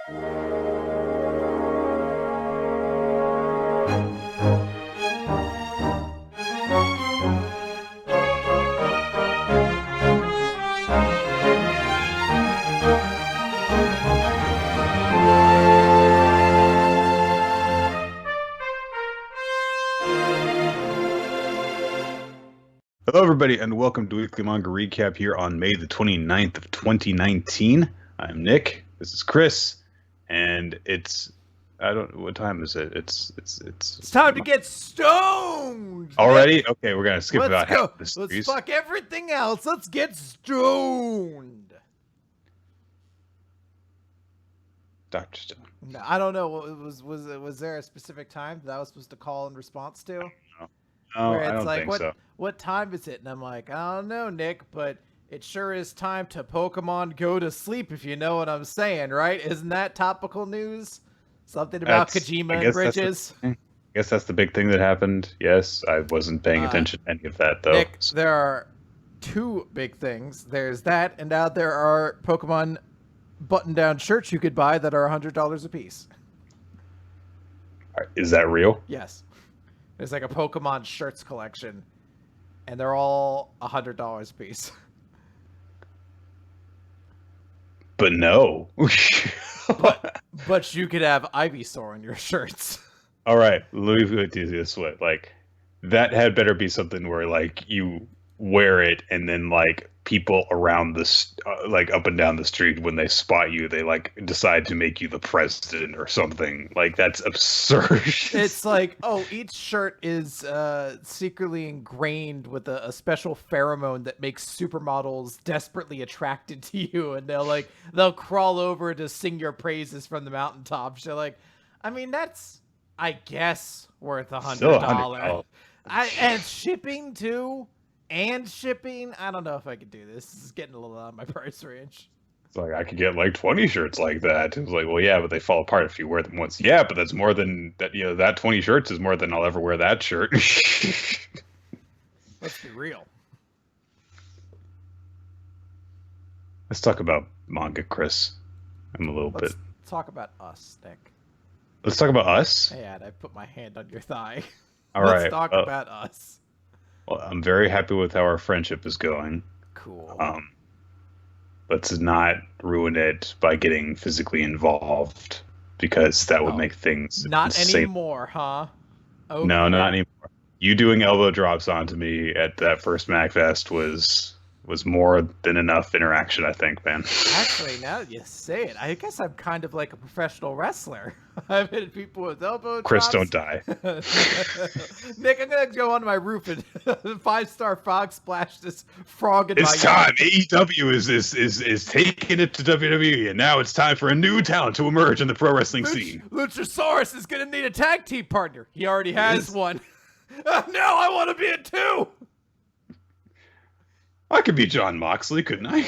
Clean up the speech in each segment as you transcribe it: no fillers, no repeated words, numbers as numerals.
Hello, everybody, and welcome to Weekly Manga Recap here on May the 29th of 2019. I'm Nick. This is Chris, and I don't what time is it? It's time to get stoned. Already? Nick. Okay, we're gonna skip Let's about go. half the series. Let's fuck everything else. Let's get stoned. Dr. Stone. No, I don't know. Was there a specific time that I was supposed to call in response to? No, Where it's I don't like, think so. What time is it? And I'm like, I don't know, Nick, but it sure is time to Pokemon go to sleep, if you know what I'm saying, right? Isn't that topical news? Something about Kojima and Bridges? I guess that's the big thing that happened. Yes, I wasn't paying attention to any of that, though. Nick, there are two big things. There's that, and now there are Pokemon button-down shirts you could buy that are $100 a piece. Is that real? Yes. There's like a Pokemon shirts collection, and they're all $100 a piece. But no. but you could have Ivysaur in your shirts. All right, let me put it this way: like, that had better be something where like you wear it, and then like people around this, like up and down the street, when they spot you, they like decide to make you the president or something. Like, that's absurd. It's like, oh, each shirt is secretly ingrained with a special pheromone that makes supermodels desperately attracted to you, and they'll crawl over to sing your praises from the mountaintops. You're like, I mean, that's, I guess, worth $100. And shipping too. And shipping, I don't know if I could do this. This is getting a little out of my price range. It's like, I could get like 20 shirts like that. It's like, well, yeah, but they fall apart if you wear them once. Yeah, but that's more than that. You know, that 20 shirts is more than I'll ever wear that shirt. Let's be real. Let's talk about manga, Chris. Let's talk about us, Nick. Let's talk about us. Yeah, I put my hand on your thigh. Let's talk about us. Well, I'm very happy with how our friendship is going. Cool. Let's not ruin it by getting physically involved, because that would make things not insane. Anymore, huh? Okay. No, not anymore. You doing elbow drops onto me at that first MagFest was more than enough interaction, I think, man. Actually, now that you say it, I guess I'm kind of like a professional wrestler. I've hit people with elbow drops. Chris, don't die. Nick, I'm going to go onto my roof and 5-star frog splash this frog in my It's time. AEW is taking it to WWE, and now it's time for a new talent to emerge in the pro wrestling scene. Luchasaurus is going to need a tag team partner. He already has one. No, I want to be it too. I could be John Moxley, couldn't I?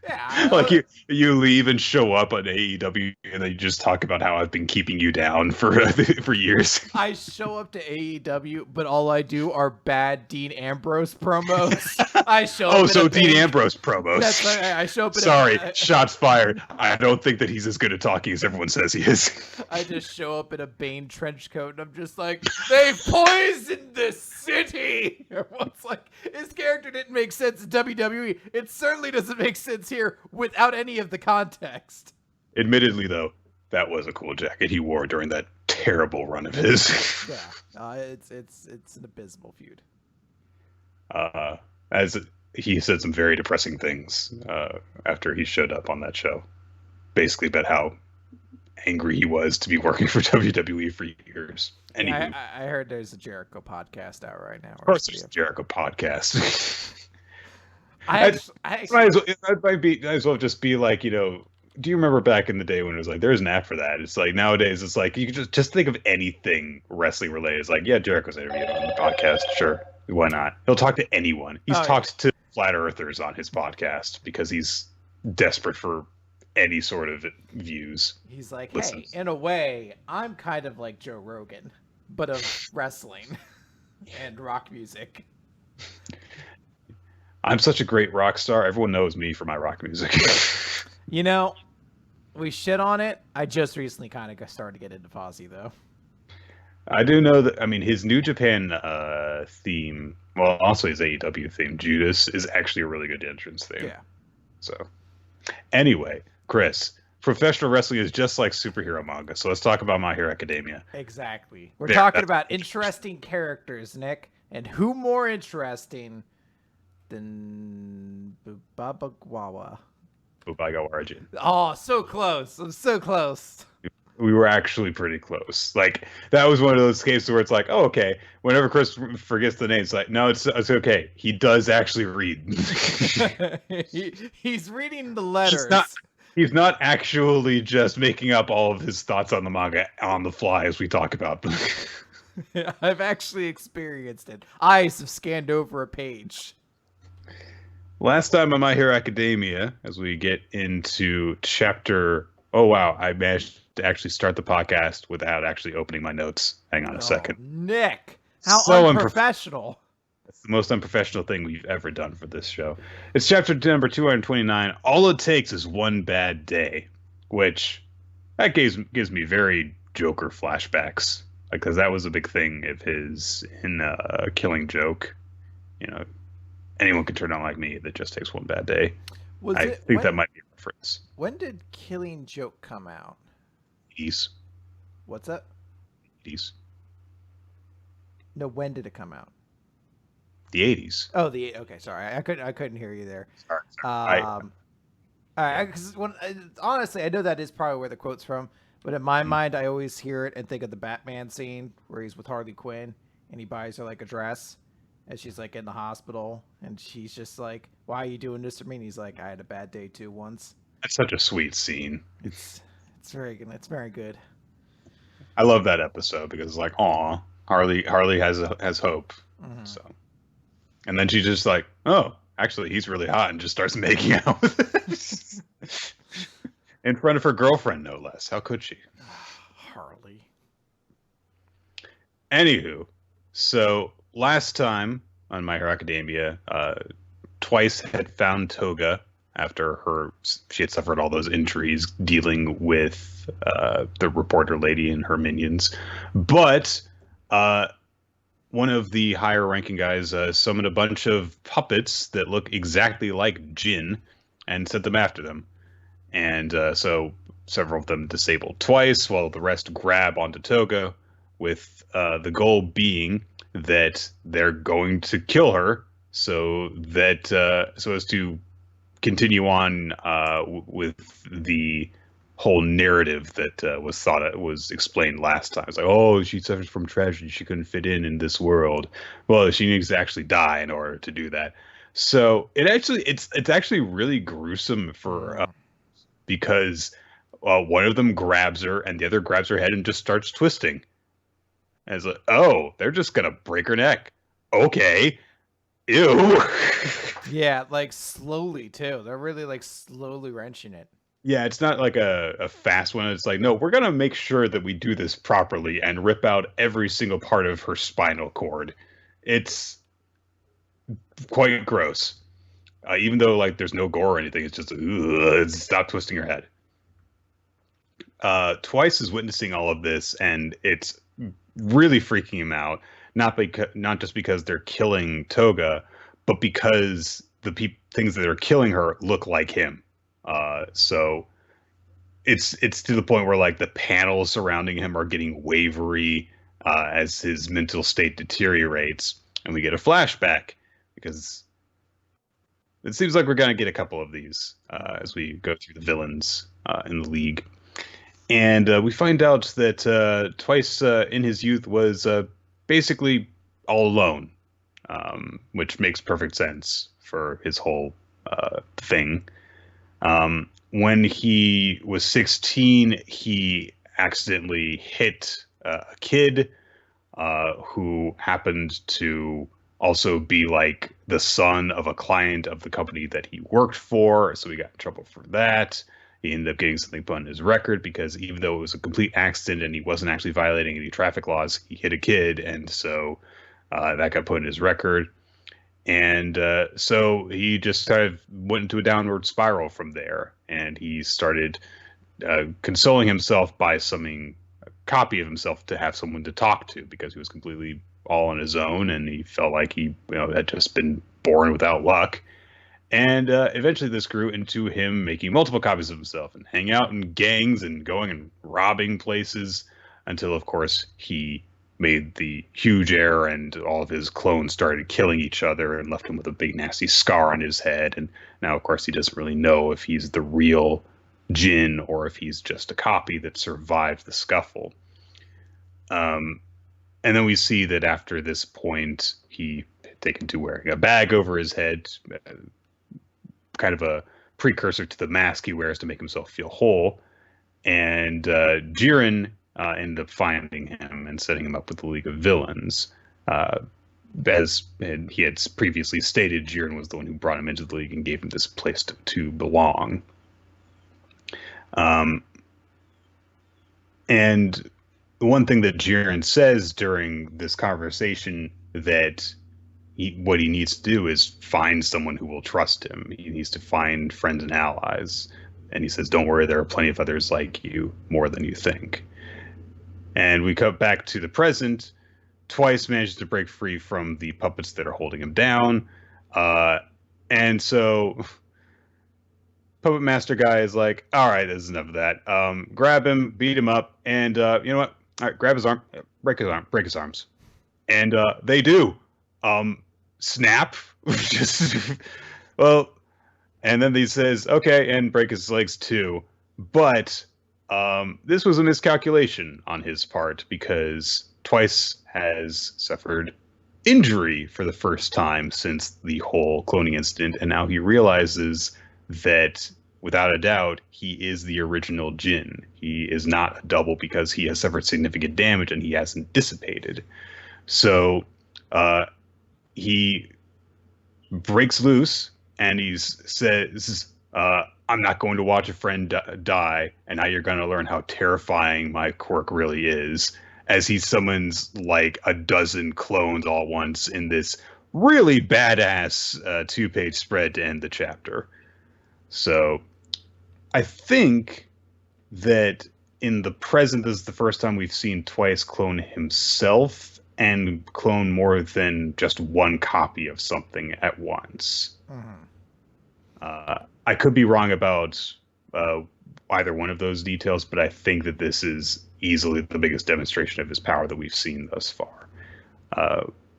Yeah. Like, you leave and show up on AEW, and then you just talk about how I've been keeping you down for years. I show up to AEW, but all I do are bad Dean Ambrose promos. I show up. Oh, so Dean Ambrose promos. That's right. I show up. Sorry, shots fired. I don't think that he's as good at talking as everyone says he is. I just show up in a Bane trench coat, and I'm just like, they poisoned the city. Everyone's like, his character didn't make sense in WWE. It certainly doesn't make sense here without any of the context. Admittedly, though, that was a cool jacket he wore during that terrible run of his. Yeah, it's an abysmal feud. As he said some very depressing things after he showed up on that show, basically about how angry he was to be working for WWE for years. Yeah, I heard there's a Jericho podcast out right now. Of course, there's a Jericho podcast. I might as well just be like, you know, do you remember back in the day when it was like, there's an app for that? It's like, nowadays, it's like, you can just think of anything wrestling related. It's like, yeah, Jericho's interviewed on the podcast. Sure. Why not? He'll talk to anyone. He's talked to flat earthers on his podcast because he's desperate for any sort of views. He's like, hey, in a way, I'm kind of like Joe Rogan, but of wrestling and rock music. I'm such a great rock star. Everyone knows me for my rock music. You know, We shit on it. I just recently kind of started to get into Fozzie though. I do know that. I mean, his New Japan theme, well, also his AEW theme, Judas, is actually a really good entrance theme. Yeah. So, anyway, Chris, professional wrestling is just like superhero manga. So let's talk about My Hero Academia. Exactly. We're There, talking that's about interesting characters, Nick, and who more interesting than Baba Gwawa? Bubaiga Origin. Oh, so close. I'm so close. We were actually pretty close. Like that was one of those cases where it's like, oh, okay. Whenever Chris forgets the name, it's like, no, it's okay. He does actually read. He's reading the He's letters. not. He's not actually just making up all of his thoughts on the manga on the fly as we talk about them. I've actually experienced it. Eyes have scanned over a page. Last time on My Hero Academia, as we get into chapter. Oh wow, I managed to actually start the podcast without actually opening my notes. Hang on a second. Nick, how So unprofessional. It's the most unprofessional thing we've ever done for this show. It's chapter number 229. All it takes is one bad day, which that gives me very Joker flashbacks, because that was a big thing of his in Killing Joke. You know, anyone can turn out like me. That just takes one bad day. I think that might be a reference. When did Killing Joke come out? 80s. What's that? 80s. No, when did it come out? The 80s. Oh, okay. Sorry, I couldn't hear you there. Sorry. All right, because honestly, I know that is probably where the quote's from, but in my mind, I always hear it and think of the Batman scene where he's with Harley Quinn and he buys her like a dress, and she's like in the hospital, and she's just like, "Why are you doing this to me?" And he's like, "I had a bad day too once." That's such a sweet scene. It's very good. It's very good. I love that episode because it's like, aw, Harley has hope. Mm-hmm. So, and then she's just like, oh, actually, he's really hot, and just starts making out with it. In front of her girlfriend, no less. How could she? Harley. Anywho, so last time on My Hero Academia, Twice had found Toga after she had suffered all those injuries dealing with the reporter lady and her minions. But one of the higher ranking guys summoned a bunch of puppets that look exactly like Jin and sent them after them. And so several of them disabled Twice, while the rest grab onto Toga, with the goal being that they're going to kill her so as to continue on with the whole narrative that was explained last time. It's like, oh, she suffers from tragedy, she couldn't fit in this world. Well, she needs to actually die in order to do that. So it's actually really gruesome for because one of them grabs her and the other grabs her head and just starts twisting. And it's like, oh, they're just gonna break her neck. Okay. Ew. Yeah, like slowly too. They're really like slowly wrenching it. Yeah, it's not like a fast one. It's like, no, we're gonna make sure that we do this properly and rip out every single part of her spinal cord. It's quite gross. Even though like there's no gore or anything, it's just stop twisting her head. Twice is witnessing all of this, and it's really freaking him out. Not just because they're killing Toga, but because the things that are killing her look like him. So it's to the point where like the panels surrounding him are getting wavery as his mental state deteriorates, and we get a flashback because it seems like we're gonna get a couple of these as we go through the villains in the league. And we find out that Twice in his youth was basically all alone, which makes perfect sense for his whole thing. When he was 16, he accidentally hit a kid who happened to also be like the son of a client of the company that he worked for. So he got in trouble for that. He ended up getting something put on his record because even though it was a complete accident and he wasn't actually violating any traffic laws, he hit a kid. And so that got put in his record. And so he just kind of went into a downward spiral from there. And he started consoling himself by summoning a copy of himself to have someone to talk to because he was completely all on his own and he felt like he had just been born without luck. And eventually this grew into him making multiple copies of himself and hang out in gangs and going and robbing places until, of course, he made the huge error and all of his clones started killing each other and left him with a big nasty scar on his head. And now, of course, he doesn't really know if he's the real Jin or if he's just a copy that survived the scuffle. And then we see that after this point, he taken to wearing a bag over his head, kind of a precursor to the mask he wears to make himself feel whole. And Jiren ended up finding him and setting him up with the League of Villains. As he had previously stated, Jiren was the one who brought him into the League and gave him this place to belong. And the one thing that Jiren says during this conversation that what he needs to do is find someone who will trust him. He needs to find friends and allies. And he says, don't worry, there are plenty of others like you, more than you think. And we cut back to the present. Twice manages to break free from the puppets that are holding him down. And so Puppet Master guy is like, all right, this is enough of that. Grab him, beat him up, and you know what? All right, grab his arm, break his arms. And they do. Snap. Just, well, and then he says, okay, and break his legs too. But this was a miscalculation on his part because Twice has suffered injury for the first time since the whole cloning incident, and now he realizes that without a doubt, he is the original Jin. He is not a double because he has suffered significant damage and he hasn't dissipated. So he breaks loose and he says, I'm not going to watch a friend die, and now you're going to learn how terrifying my quirk really is, as he summons like a dozen clones all once in this really badass 2-page spread to end the chapter. So I think that in the present, this is the first time we've seen Twice clone himself and clone more than just one copy of something at once. Mm-hmm. I could be wrong about either one of those details, but I think that this is easily the biggest demonstration of his power that we've seen thus far.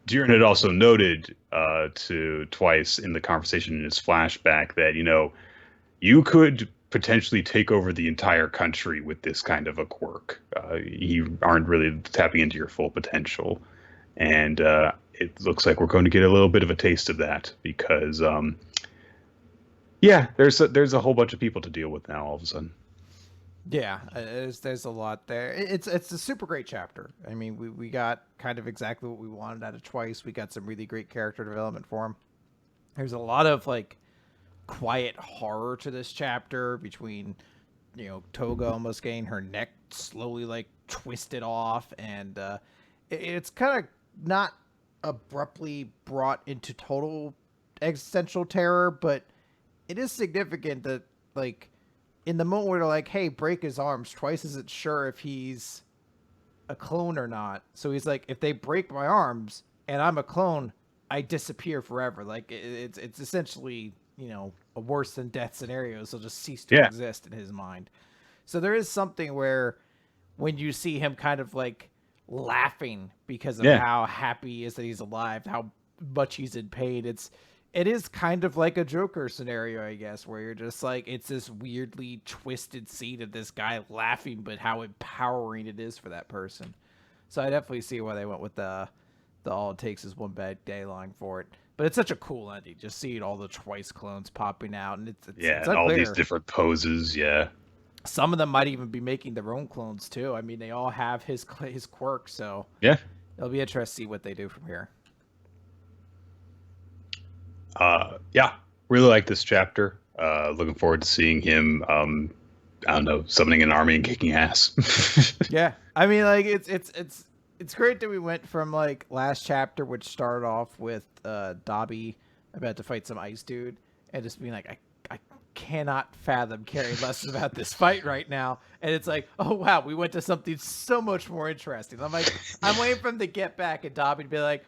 Jiren had also noted to Twice in the conversation in his flashback that, you could potentially take over the entire country with this kind of a quirk. You aren't really tapping into your full potential. And it looks like we're going to get a little bit of a taste of that because, there's a whole bunch of people to deal with now all of a sudden. Yeah, there's a lot there. It's a super great chapter. I mean, we got kind of exactly what we wanted out of Twice. We got some really great character development for him. There's a lot of like quiet horror to this chapter between, Toga almost getting her neck slowly like twisted off, and it's kind of not abruptly brought into total existential terror, but it is significant that like in the moment where they're like, hey, break his arms, Twice isn't sure if he's a clone or not. So he's like, if they break my arms and I'm a clone, I disappear forever. Like it's essentially, a worse than death scenario. So just cease to exist in his mind. So there is something where when you see him kind of like laughing because of how happy he is that he's alive, how much he's in pain, it is kind of like a Joker scenario, I guess, where you're just like, it's this weirdly twisted scene of this guy laughing, but how empowering it is for that person. So I definitely see why they went with the all it takes is one bad day line for it. But it's such a cool ending, just seeing all the Twice clones popping out, and it's and all these different poses. Yeah, some of them might even be making their own clones too. I mean, they all have his quirk, so it'll be interesting to see what they do from here. Really like this chapter. Looking forward to seeing him. I don't know, summoning an army and kicking ass. Yeah, I mean, like it's great that we went from like last chapter, which started off with Dobby about to fight some ice dude, and just being like, cannot fathom caring less about this fight right now. And it's like, oh wow, we went to something so much more interesting. I'm like, I'm waiting for him to get back and Dobby to be like,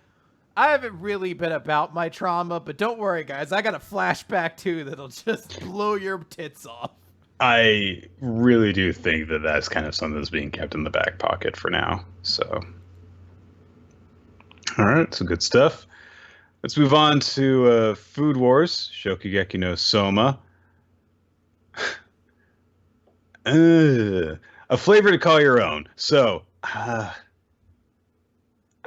I haven't really been about my trauma, but don't worry, guys. I got a flashback too that'll just blow your tits off. I really do think that that's kind of something that's being kept in the back pocket for now. So, all right, some good stuff. Let's move on to Food Wars, Shokugeki no Soma. A flavor to call your own. So, I'm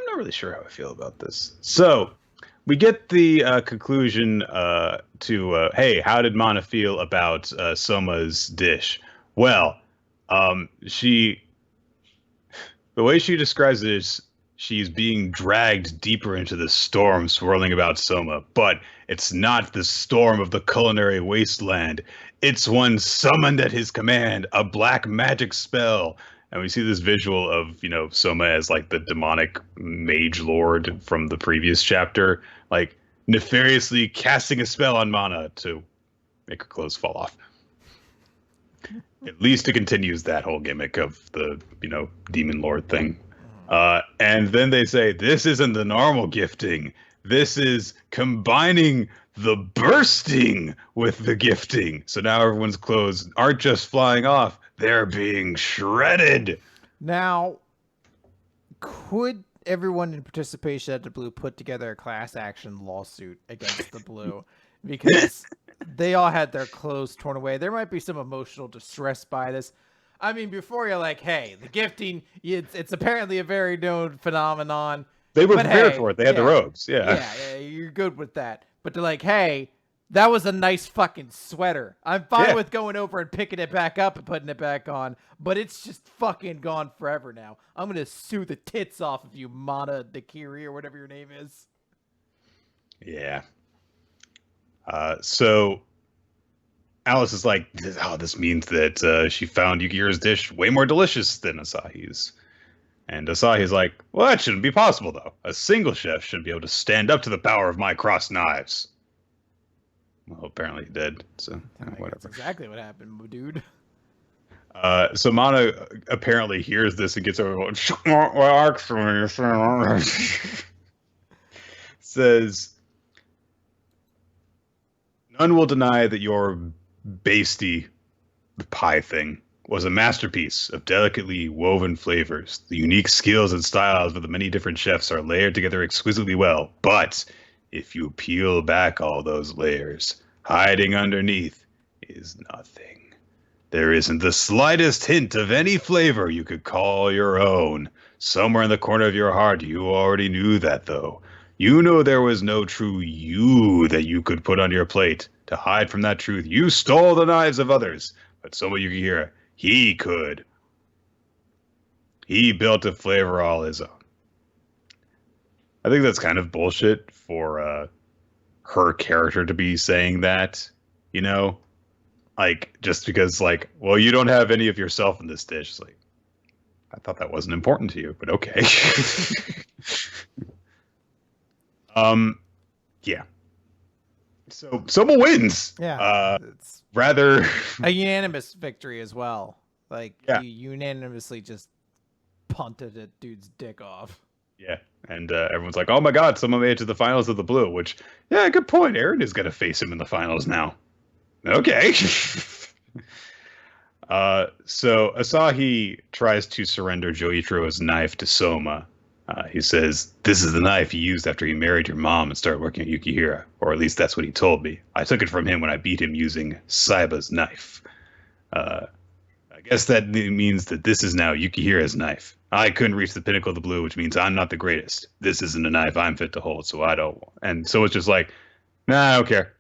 not really sure how I feel about this. So, we get the conclusion to, hey, how did Mana feel about Soma's dish? Well, the way she describes it is she's being dragged deeper into the storm swirling about Soma, but it's not the storm of the culinary wasteland. It's one summoned at his command, a black magic spell. And we see this visual of, Soma as like the demonic mage lord from the previous chapter, like nefariously casting a spell on Mana to make her clothes fall off. At least it continues that whole gimmick of the, demon lord thing. And then they say, this isn't the normal gifting. This is combining the bursting with the gifting. So now everyone's clothes aren't just flying off. They're being shredded. Now, could everyone in participation at the Blue put together a class action lawsuit against the Blue? Because they all had their clothes torn away. There might be some emotional distress by this. I mean, before you're like, hey, the gifting, it's apparently a very known phenomenon. They were prepared for it. They had the robes. Yeah, you're good with that. But they're like, hey, that was a nice fucking sweater. I'm fine with going over and picking it back up and putting it back on, but it's just fucking gone forever now. I'm going to sue the tits off of you, Mana Dakiri, or whatever your name is. Yeah. So Alice is like, this means that she found Yukihira's dish way more delicious than Asahi's. And Asahi's like, well, that shouldn't be possible, though. A single chef should be able to stand up to the power of my crossed knives. Well, apparently he did, so whatever. That's exactly what happened, dude. So Mana apparently hears this and gets over. Says, none will deny that your basty pie thing was a masterpiece of delicately woven flavors. The unique skills and styles of the many different chefs are layered together exquisitely well. But if you peel back all those layers, hiding underneath is nothing. There isn't the slightest hint of any flavor you could call your own. Somewhere in the corner of your heart, you already knew that, though. You know there was no true you that you could put on your plate. To hide from that truth, you stole the knives of others. But Soma Yukihira, he could. He built a flavor all his own. I think that's kind of bullshit for her character to be saying that, like, just because, like, well, you don't have any of yourself in this dish. It's like, I thought that wasn't important to you, but okay. Yeah. So Soma wins. Yeah. It's rather a unanimous victory as well. Like, you unanimously just punted a dude's dick off. Yeah, and everyone's like, oh my god, Soma made it to the finals of the Blue, which, yeah, good point. Aaron is going to face him in the finals now. Okay. So Asahi tries to surrender Joichiro's knife to Soma. He says, this is the knife he used after he married your mom and started working at Yukihira. Or at least that's what he told me. I took it from him when I beat him using Saiba's knife. I guess that means that this is now Yukihira's knife. I couldn't reach the pinnacle of the Blue, which means I'm not the greatest. This isn't a knife I'm fit to hold, so I don't. And so it's just like, nah, I don't care.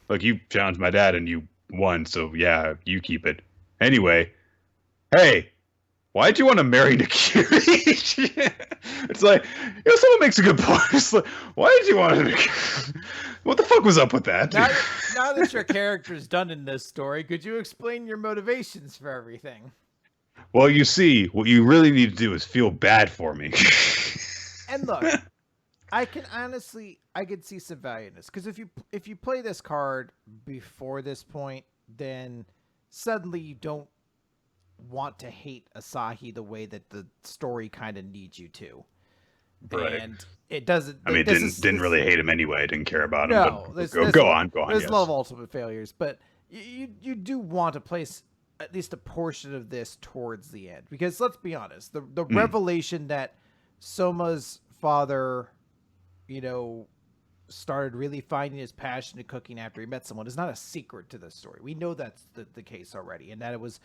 Look, you challenged my dad and you won, so yeah, you keep it. Anyway, hey, why'd you want to marry Nakiri? It's like, someone makes a good point. It's like, why did you want to? What the fuck was up with that? Now that your character's done in this story, could you explain your motivations for everything? Well, you see, what you really need to do is feel bad for me. And look, I could see some value in this, because if you play this card before this point, then suddenly you don't want to hate Asahi the way that the story kind of needs you to. Right. And it doesn't. I mean, This didn't really hate him anyway. Didn't care about him. no. But go on. There's a lot Yes. of ultimate failures, but you do want to place at least a portion of this towards the end, because let's be honest, the revelation that Soma's father, you know, started really finding his passion in cooking after he met someone is not a secret to this story. We know that's the case already, and that it was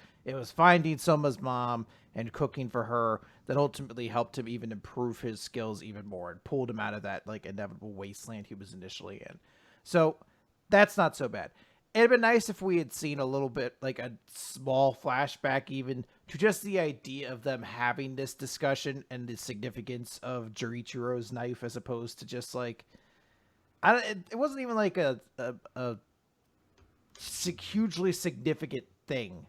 finding Soma's mom and cooking for her that ultimately helped him even improve his skills even more and pulled him out of that like inevitable wasteland he was initially in. So that's not so bad. It'd been nice if we had seen a little bit, like a small flashback even, to just the idea of them having this discussion and the significance of Jurichiro's knife, as opposed to just like, it wasn't even like a hugely significant thing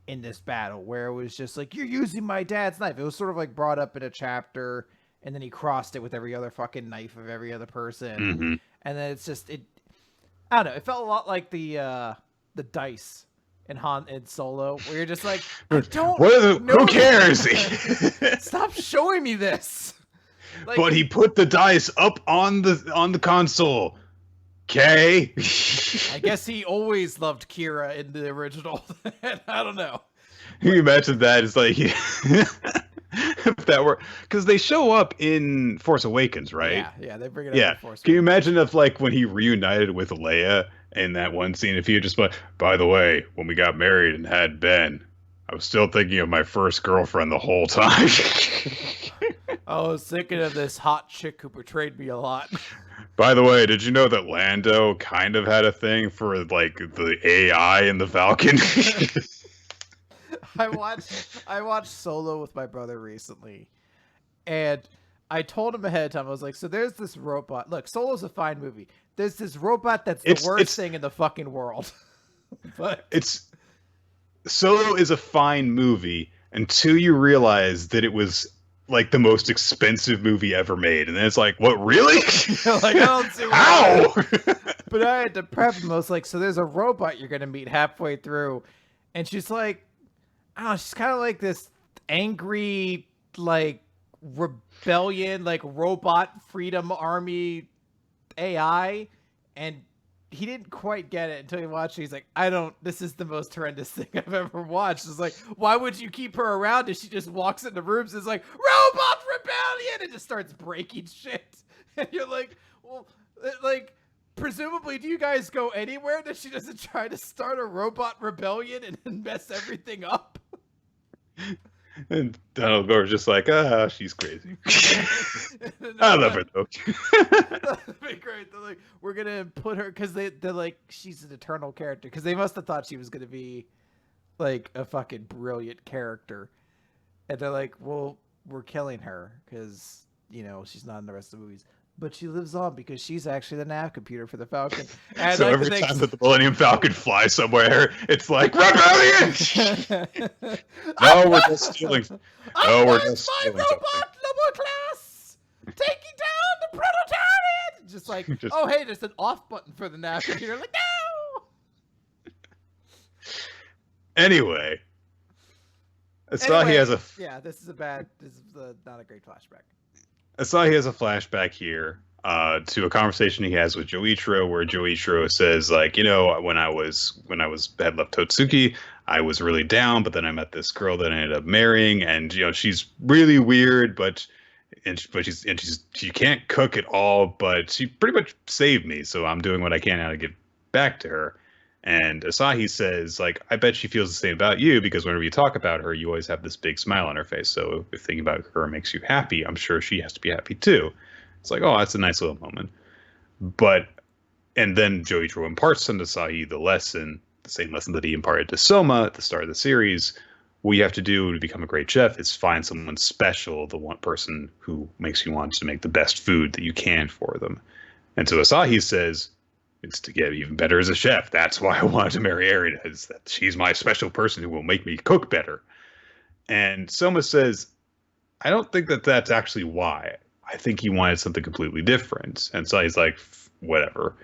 in this battle, where it was just like, you're using my dad's knife. It was sort of like brought up in a chapter, and then he crossed it with every other fucking knife of every other person. Mm-hmm. And then it's just, I don't know. It felt a lot like the dice in Solo, where you're just like, I don't know. Who cares? Stop showing me this. Like, but he put the dice up on the console. Okay. I guess he always loved Kira in the original. I don't know. Can you imagine that? It's like if that were, because they show up in Force Awakens, right? Yeah, they bring it up in Force Awakens. Can you imagine if, like, when he reunited with Leia in that one scene, if he had just like, by the way, when we got married and had Ben, I was still thinking of my first girlfriend the whole time. I was thinking of this hot chick who betrayed me a lot. By the way, did you know that Lando kind of had a thing for, like, the AI in the Falcon? I watched Solo with my brother recently, and I told him ahead of time. I was like, so there's this robot. Look, Solo's a fine movie. There's this robot that's the worst thing in the fucking world. But Solo is a fine movie until you realize that it was like the most expensive movie ever made, and then it's like, what, really? Like, I don't see how. But I had to prep him. I was like, so there's a robot you're gonna meet halfway through, and she's like, oh, she's kind of like this angry, like, rebellion, like robot freedom army AI, and he didn't quite get it until he watched it. He's like, this is the most horrendous thing I've ever watched. It's like, why would you keep her around if she just walks into rooms and is like, robot rebellion, and just starts breaking shit? And you're like, well, like, presumably, do you guys go anywhere that she doesn't try to start a robot rebellion and mess everything up? And Donald Glover's just like, she's crazy. I love her, though. That'd be great. They're like, we're going to put her, because they're like, she's an eternal character. Because they must have thought she was going to be, like, a fucking brilliant character. And they're like, well, we're killing her, because, you know, she's not in the rest of the movies. But she lives on because she's actually the nav computer for the Falcon. And so every time that the Millennium Falcon flies somewhere, it's like, rebellion! No, we're just stealing. No, we're just stealing my robot Lobo class! Taking down the prototype! Just like, oh, hey, there's an off button for the nav computer. Like, no! Anyway. Asahi has a... Yeah, this is not a great flashback. Asahi has a flashback here to a conversation he has with Joichiro, where Joichiro says, like, you know, when I had left Totsuki, I was really down, but then I met this girl that I ended up marrying, and, you know, she's really weird, but she can't cook at all, but she pretty much saved me, so I'm doing what I can now to get back to her. And Asahi says, like, I bet she feels the same about you, because whenever you talk about her, you always have this big smile on her face. So if thinking about her makes you happy, I'm sure she has to be happy too. It's like, oh, that's a nice little moment. And then Joichiro imparts on Asahi the same lesson that he imparted to Soma at the start of the series. What you have to do to become a great chef is find someone special, the one person who makes you want to make the best food that you can for them. And so Asahi says, it's to get even better as a chef. That's why I wanted to marry Erina, is that she's my special person who will make me cook better. And Soma says, I don't think that that's actually why. I think he wanted something completely different. And so he's like, whatever.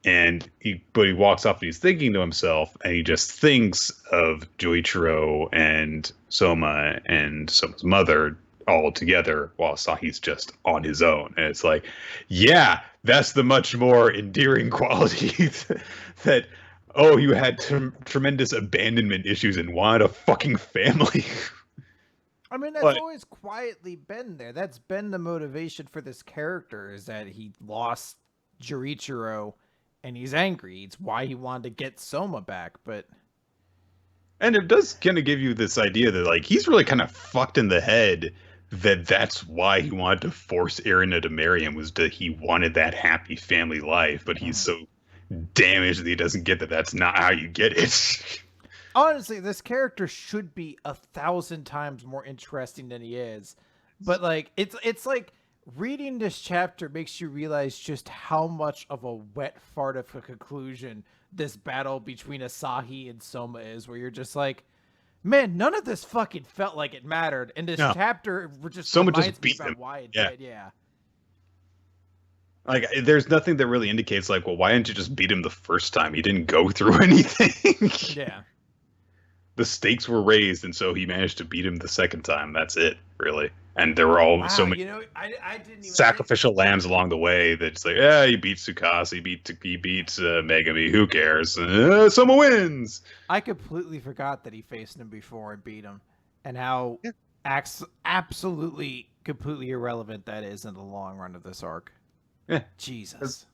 But he walks off and he's thinking to himself, and he just thinks of Joichiro and Soma's mother all together while Asahi's just on his own. And it's like, yeah, that's the much more endearing quality that, oh, you had tremendous abandonment issues and wanted a fucking family. I mean, that's always quietly been there. That's been the motivation for this character, is that he lost Joichiro and he's angry. It's why he wanted to get Soma back, but... And it does kind of give you this idea that, like, he's really kind of fucked in the head, that's why he wanted to force Erina to marry him, was that he wanted that happy family life, but he's so damaged that he doesn't get that that's not how you get it. Honestly, this character should be 1,000 times more interesting than he is. But, like, it's like... reading this chapter makes you realize just how much of a wet fart of a conclusion this battle between Asahi and Soma is, where you're just like, man, none of this fucking felt like it mattered. And this chapter just Soma reminds just beat me about him. why it did. Yeah. Like, there's nothing that really indicates, like, well, why didn't you just beat him the first time? He didn't go through anything. Yeah. The stakes were raised, and so he managed to beat him the second time. That's it, really. And there were all so many I didn't even sacrificial lambs along the way that's like, yeah, he beats Tsukasa, he beats Megami, who cares? Soma wins! I completely forgot that he faced him before and beat him, and how absolutely, completely irrelevant that is in the long run of this arc. Yeah. Jesus.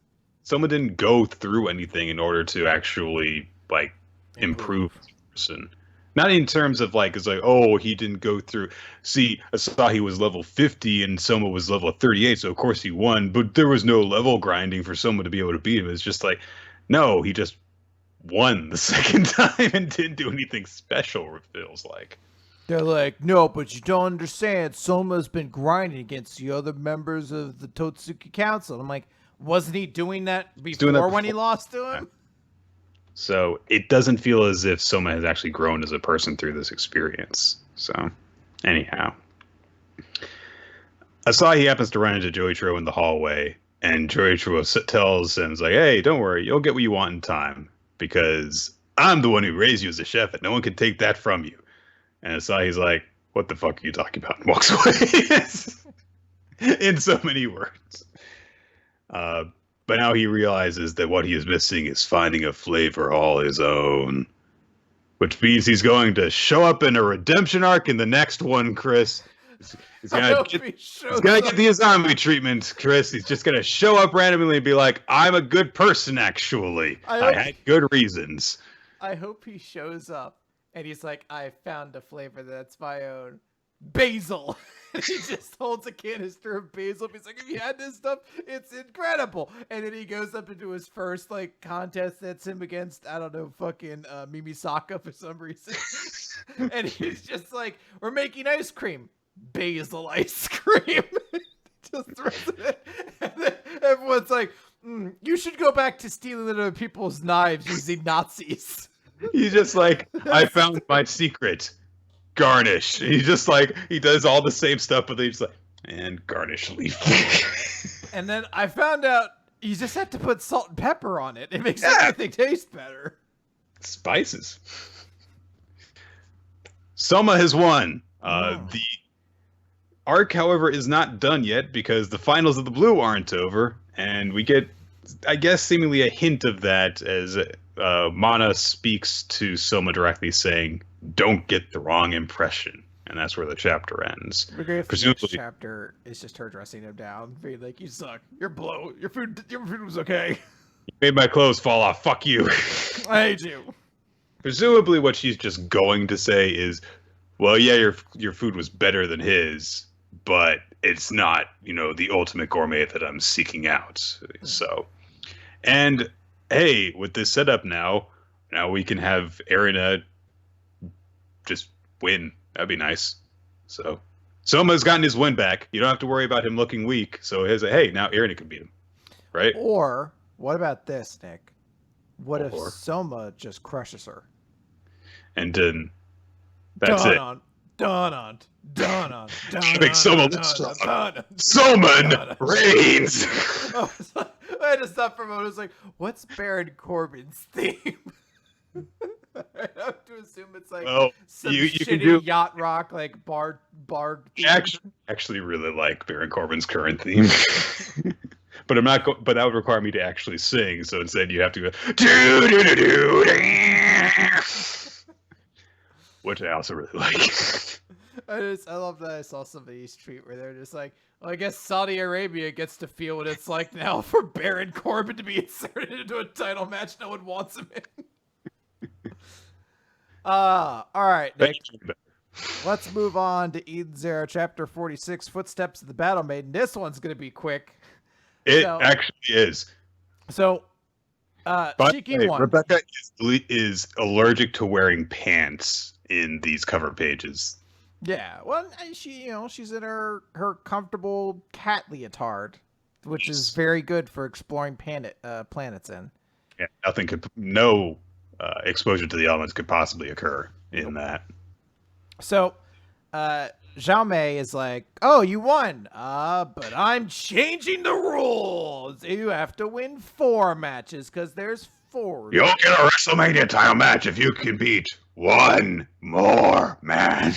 Soma didn't go through anything in order to actually, like, improve the person. Not in terms of, like, it's like, oh, he didn't go through. See, Asahi was level 50 and Soma was level 38, so of course he won, but there was no level grinding for Soma to be able to beat him. It's just like, no, he just won the second time and didn't do anything special, it feels like. They're like, no, but you don't understand. Soma's been grinding against the other members of the Totsuki Council. I'm like, wasn't he doing that before when he lost to him? So it doesn't feel as if Soma has actually grown as a person through this experience. So, anyhow. Asahi happens to run into Joichiro in the hallway, and Joichiro tells him, like, hey, don't worry, you'll get what you want in time, because I'm the one who raised you as a chef, and no one can take that from you. And Asahi's like, what the fuck are you talking about? And walks away. In so many words. But now he realizes that what he is missing is finding a flavor all his own. Which means he's going to show up in a redemption arc in the next one, Chris. He's gonna get the Izami treatment, Chris. He's just gonna show up randomly and be like, I'm a good person, actually. I had good reasons. I hope he shows up and he's like, I found a flavor that's my own. Basil. And he just holds a canister of basil. He's like, if you had this stuff, it's incredible. And then he goes up into his first, like, contest that's him against, I don't know, fucking Mimisaka for some reason. And he's just like, we're making ice cream. Basil ice cream. Just throws it. And then everyone's like, you should go back to stealing other people's knives using Nazis. He's just like, I found my secret. Garnish. He just like, he does all the same stuff, but he's like, and garnish leaf. And then I found out you just have to put salt and pepper on it. It makes everything taste better. Spices. Soma has won. The arc, however, is not done yet because the finals of the Blue aren't over, and we get, I guess, seemingly a hint of that as Mana speaks to Soma directly, saying, "Don't get the wrong impression," and that's where the chapter ends. Presumably, the chapter is just her dressing him down, being like, "You suck. You're blow. Your food was okay. You made my clothes fall off. Fuck you. I hate you." Presumably, what she's just going to say is, "Well, yeah, your food was better than his, but it's not, the ultimate gourmet that I'm seeking out." So, and hey, with this setup now we can have Erina just win. That'd be nice. So Soma's gotten his win back. You don't have to worry about him looking weak. So hey, now Erina can beat him, right? Or what about this, Nick? What if Soma just crushes her? And then that's it. Make Soma look strong. Soman reigns. I just thought for a moment, I was like, what's Baron Corbin's theme? I have to assume it's like some you shitty can do yacht rock, like bar theme. actually really like Baron Corbin's current theme. But I'm not. But that would require me to actually sing. So instead, you have to go do do do do, which I also really like. I love that I saw somebody's tweet where they're just like, well, I guess Saudi Arabia gets to feel what it's like now for Baron Corbin to be inserted into a title match no one wants him in. All right, Nick. Let's move on to Eden Zero, Chapter 46, Footsteps of the Battle Maiden. This one's going to be quick. It actually is. So, Shiki won. Rebecca is allergic to wearing pants in these cover pages. Yeah, well, she's in her comfortable cat leotard, which is very good for exploring planets in. Yeah, no exposure to the elements could possibly occur in that. So, Zhao Mei is like, "Oh, you won, but I'm changing the rules. You have to win 4 matches because there's 4. You'll get a WrestleMania title match if you can beat one more man."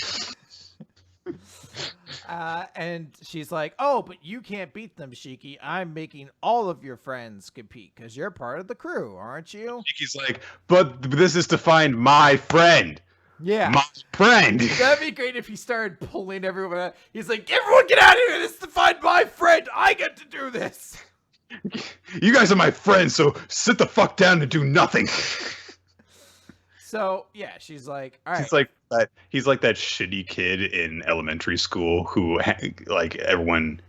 And she's like, "Oh, but you can't beat them, Shiki. I'm making all of your friends compete because you're part of the crew, aren't you?" Shiki's like, "But this is to find my friend." Yeah. My friend. That'd be great if he started pulling everyone out. He's like, "Everyone get out of here. This is to find my friend. I get to do this." You guys are my friends, so sit the fuck down and do nothing. So, yeah, she's like, all right. He's like that shitty kid in elementary school who, like, everyone,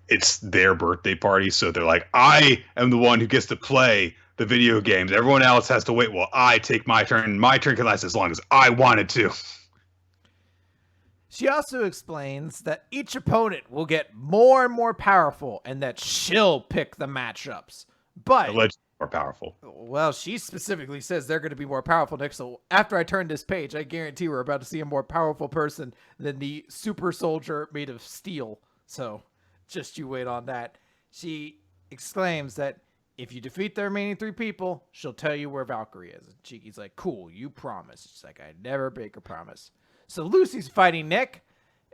it's their birthday party, so they're like, I am the one who gets to play the video games. Everyone else has to wait while I take my turn. My turn can last as long as I wanted to. She also explains that each opponent will get more and more powerful and that she'll pick the matchups. But allegedly more powerful. Well, she specifically says they're going to be more powerful, Nick. So after I turn this page, I guarantee we're about to see a more powerful person than the super soldier made of steel. So just you wait on that. She exclaims that if you defeat the remaining 3 people, she'll tell you where Valkyrie is. And Chiki's like, cool, you promise. She's like, I never break a promise. So Lucy's fighting Nick,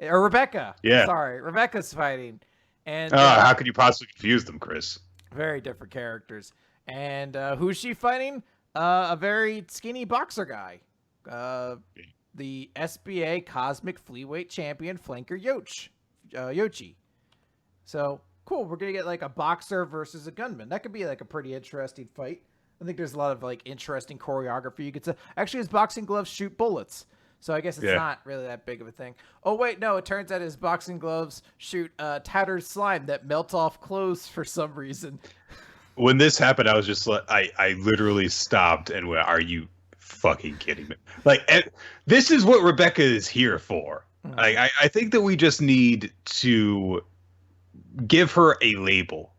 or Rebecca. Yeah. Sorry, Rebecca's fighting. And how could you possibly confuse them, Chris? Very different characters. And who's she fighting? A very skinny boxer guy. The SBA Cosmic Flyweight Champion, Flanker Yoshi. So, cool. We're going to get like a boxer versus a gunman. That could be like a pretty interesting fight. I think there's a lot of like interesting choreography. You could say, actually, his boxing gloves shoot bullets. So I guess it's not really that big of a thing. Oh, wait, no, it turns out his boxing gloves shoot tattered slime that melts off clothes for some reason. When this happened, I was just like, I literally stopped and went, are you fucking kidding me? Like, this is what Rebecca is here for. Like, I think that we just need to give her a label.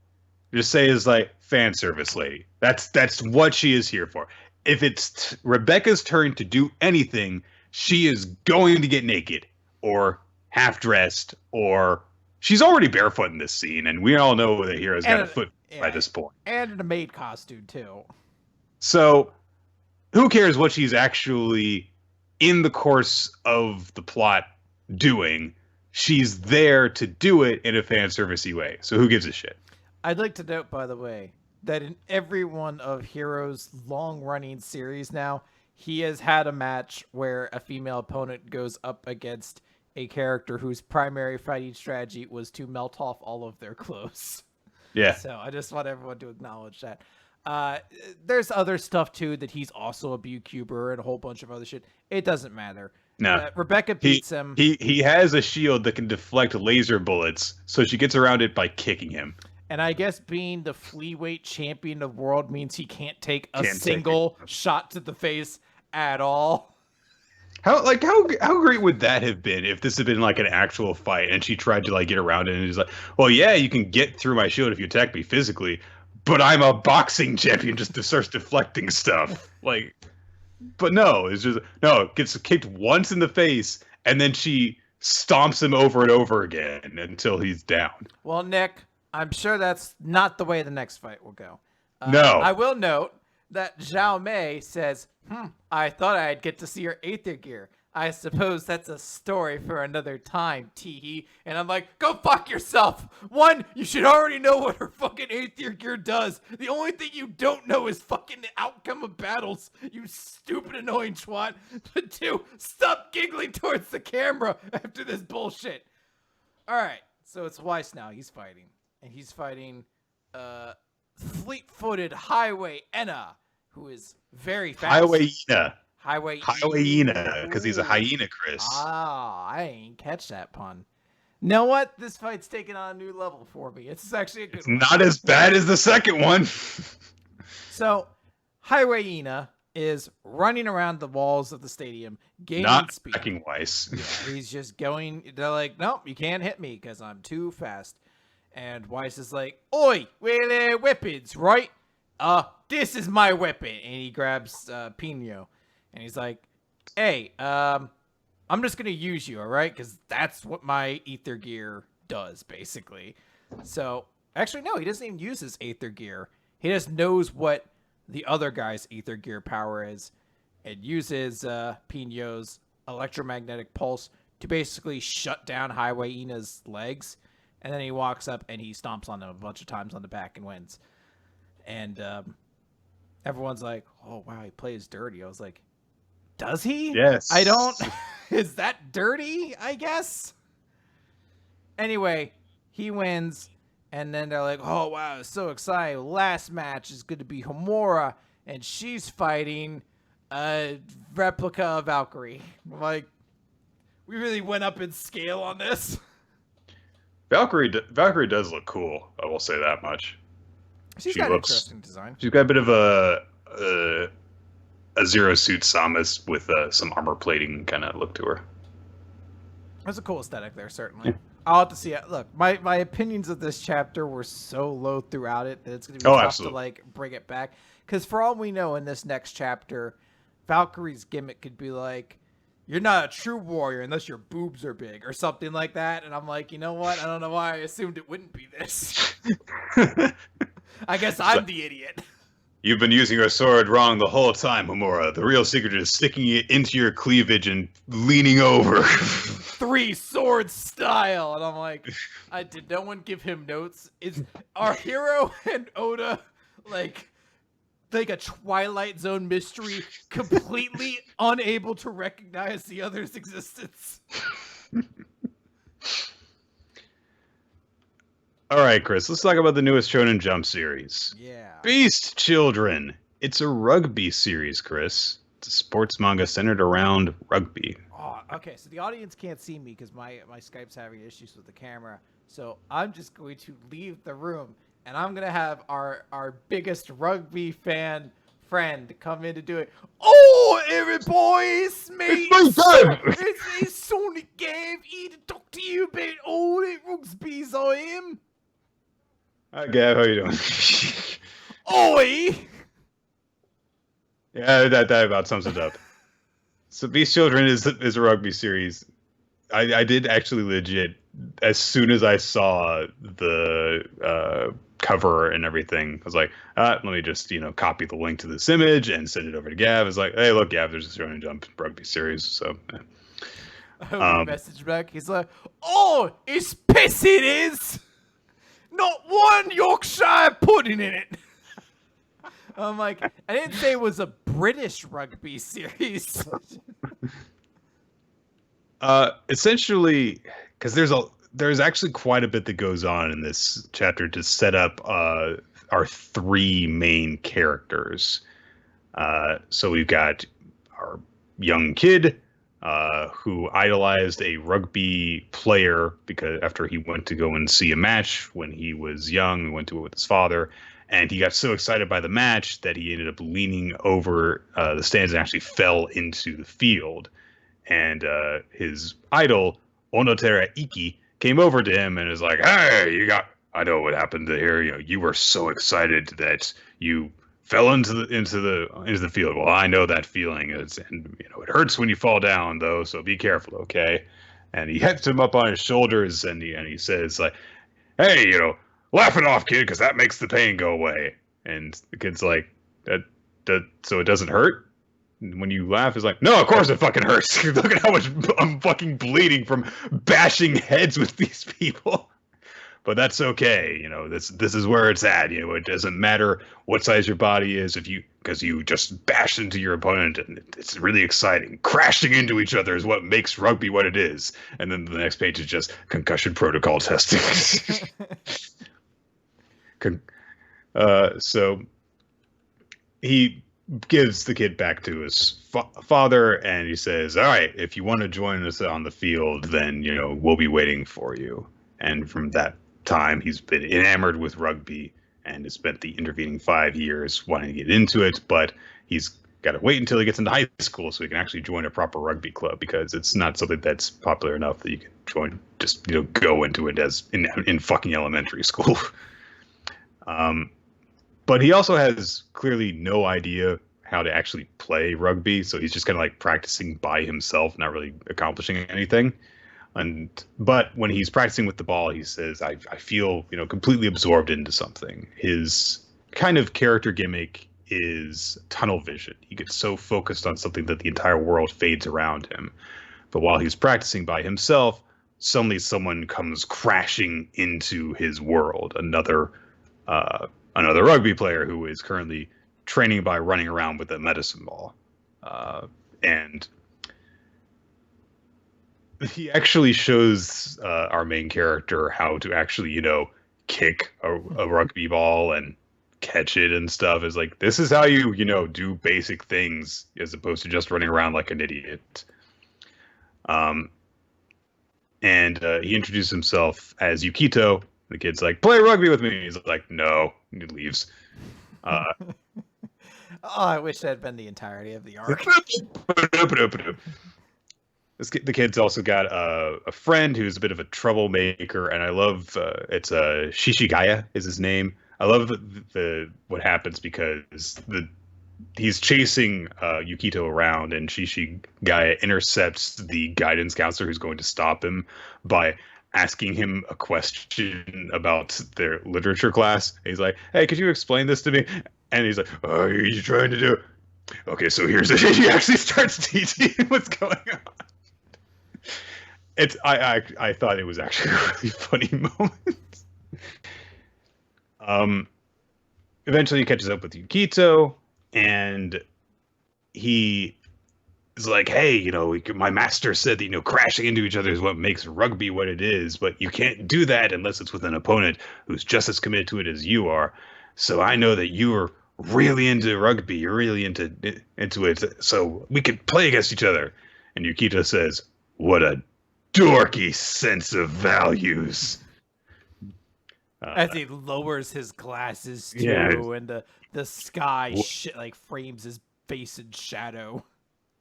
Just say is like fan service lady. That's what she is here for. If it's Rebecca's turn to do anything, she is going to get naked or half dressed, or she's already barefoot in this scene, and we all know the hero's got a foot by this point. And in a maid costume, too. So, who cares what she's actually, in the course of the plot, doing? She's there to do it in a fan servicey way. So who gives a shit? I'd like to note, by the way, that in every one of Hero's long-running series now, he has had a match where a female opponent goes up against a character whose primary fighting strategy was to melt off all of their clothes. Yeah. So I just want everyone to acknowledge that. There's other stuff, too, that he's also a B-Cuber and a whole bunch of other shit. It doesn't matter. No. Rebecca beats him. He has a shield that can deflect laser bullets, so she gets around it by kicking him. And I guess being the flyweight champion of the world means he can't take a single shot to the face at all. How great would that have been if this had been like an actual fight and she tried to like get around it and he's like, well, yeah, you can get through my shield if you attack me physically, but I'm a boxing champion, just starts deflecting stuff. Like, but no, it's just, no, it gets kicked once in the face and then she stomps him over and over again until he's down. Well, Nick, I'm sure that's not the way the next fight will go. No. I will note that Zhao Mei says, I thought I'd get to see her Aether Gear. I suppose that's a story for another time, teehee. And I'm like, go fuck yourself. One, you should already know what her fucking Aether Gear does. The only thing you don't know is fucking the outcome of battles, you stupid annoying twat. But two, stop giggling towards the camera after this bullshit. Alright, so it's Weiss now. He's fighting. And he's fighting fleet-footed Highway Enna, who is very fast. Highwayina, because he's a hyena, Chris. I ain't catch that pun. Know what? This fight's taking on a new level for me. It's actually a good one. Not as bad as the second one. So, Highwayina is running around the walls of the stadium, gaining speed. Not fucking Weiss. Yeah, he's just going. They're like, nope, you can't hit me because I'm too fast. And Weiss is like, oi, we're weapons, right? This is my weapon. And he grabs Pino. And he's like, hey, I'm just going to use you, all right? Because that's what my Aether Gear does, basically. So, actually, no, he doesn't even use his Aether Gear. He just knows what the other guy's Aether Gear power is and uses Pino's electromagnetic pulse to basically shut down Highwayina's legs. And then he walks up and he stomps on him a bunch of times on the back and wins. And everyone's like, oh, wow, he plays dirty. I was like, does he? Yes. I don't. Is that dirty? I guess. Anyway, he wins. And then they're like, oh, wow, it's so exciting. Last match is going to be Homura. And she's fighting a replica of Valkyrie. I'm like, we really went up in scale on this. Valkyrie does look cool. I will say that much. She's got interesting design. She's got a bit of a Zero Suit Samus with some armor plating kind of look to her. There's a cool aesthetic there, certainly. Yeah. I'll have to see it. Look, my opinions of this chapter were so low throughout it that it's going to be tough absolutely. to like bring it back. Because for all we know, in this next chapter, Valkyrie's gimmick could be like, you're not a true warrior unless your boobs are big or something like that. And I'm like, you know what? I don't know why I assumed it wouldn't be this. I guess I'm the idiot. You've been using your sword wrong the whole time, Homura. The real secret is sticking it into your cleavage and leaning over. 3 sword style. And I'm like, did no one give him notes? Is our hero and Oda like a Twilight Zone mystery, completely unable to recognize the other's existence? All right, Chris, let's talk about the newest Shonen Jump series. Yeah. Beast Children. It's a rugby series, Chris. It's a sports manga centered around rugby. Oh, okay, so the audience can't see me because my Skype's having issues with the camera. So I'm just going to leave the room, and I'm going to have our biggest rugby fan friend come in to do it. Oh, every boys, mate. It's my time. It's Sonic Gav here to talk to you about all the rugby's I am. Hi, Gav, how you doing? Oi! Yeah, that about sums it up. So Beast Children is a rugby series. I did actually legit, as soon as I saw the cover and everything, I was like, let me just, copy the link to this image and send it over to Gav. It's like, hey, look, Gav, there's a Shonen Jump rugby series. So, message back. He's like, oh, it's piss it is. Not one Yorkshire pudding in it. I'm like, I didn't say it was a British rugby series. Essentially, because there's actually quite a bit that goes on in this chapter to set up our 3 main characters. So we've got our young kid who idolized a rugby player because after he went to go and see a match when he was young, he went to it with his father. And he got so excited by the match that he ended up leaning over the stands and actually fell into the field. And his idol, Onotera Iki, came over to him and was like, hey, I know what happened here. You were so excited that you fell into the field. Well, I know that feeling. It hurts when you fall down, though, so be careful, okay? And he hits him up on his shoulders and he says, like, hey, laugh it off, kid, because that makes the pain go away. And the kid's like, that so it doesn't hurt? When you laugh, it's like, no, of course it fucking hurts. Look at how much I'm fucking bleeding from bashing heads with these people. But that's okay. This is where it's at. It doesn't matter what size your body is because you just bash into your opponent, and it's really exciting. Crashing into each other is what makes rugby what it is. And then the next page is just concussion protocol testing. So he gives the kid back to his father, and he says, all right, if you want to join us on the field, then, we'll be waiting for you. And from that time, he's been enamored with rugby and has spent the intervening 5 years wanting to get into it, but he's got to wait until he gets into high school so he can actually join a proper rugby club, because it's not something that's popular enough that you can join, just, go into it as in fucking elementary school. But he also has clearly no idea how to actually play rugby, so he's just kind of like practicing by himself, not really accomplishing anything. But when he's practicing with the ball, he says, I feel, completely absorbed into something. His kind of character gimmick is tunnel vision. He gets so focused on something that the entire world fades around him. But while he's practicing by himself, suddenly someone comes crashing into his world. Another rugby player who is currently training by running around with a medicine ball. And he actually shows our main character how to actually, kick a rugby ball and catch it and stuff. Is like, this is how you, do basic things as opposed to just running around like an idiot. And he introduced himself as Yukito. The kid's like, play rugby with me. He's like, no. And he leaves. I wish that had been the entirety of the arc. The kid's also got a friend who's a bit of a troublemaker, and I love it's Shishigaya is his name. I love what happens because he's chasing Yukito around, and Shishigaya intercepts the guidance counselor who's going to stop him by asking him a question about their literature class. And he's like, hey, could you explain this to me? And he's like, oh, what are you trying to do? Okay, so here's it. He actually starts teaching what's going on. I thought it was actually a really funny moment. Eventually he catches up with Yukito, and he is like, hey, my master said that, crashing into each other is what makes rugby what it is, but you can't do that unless it's with an opponent who's just as committed to it as you are. So I know that you are really into rugby. You're really into it. So we could play against each other. And Yukito says, what a dorky sense of values. As he lowers his glasses too, Yeah. and the sky like frames his face in shadow.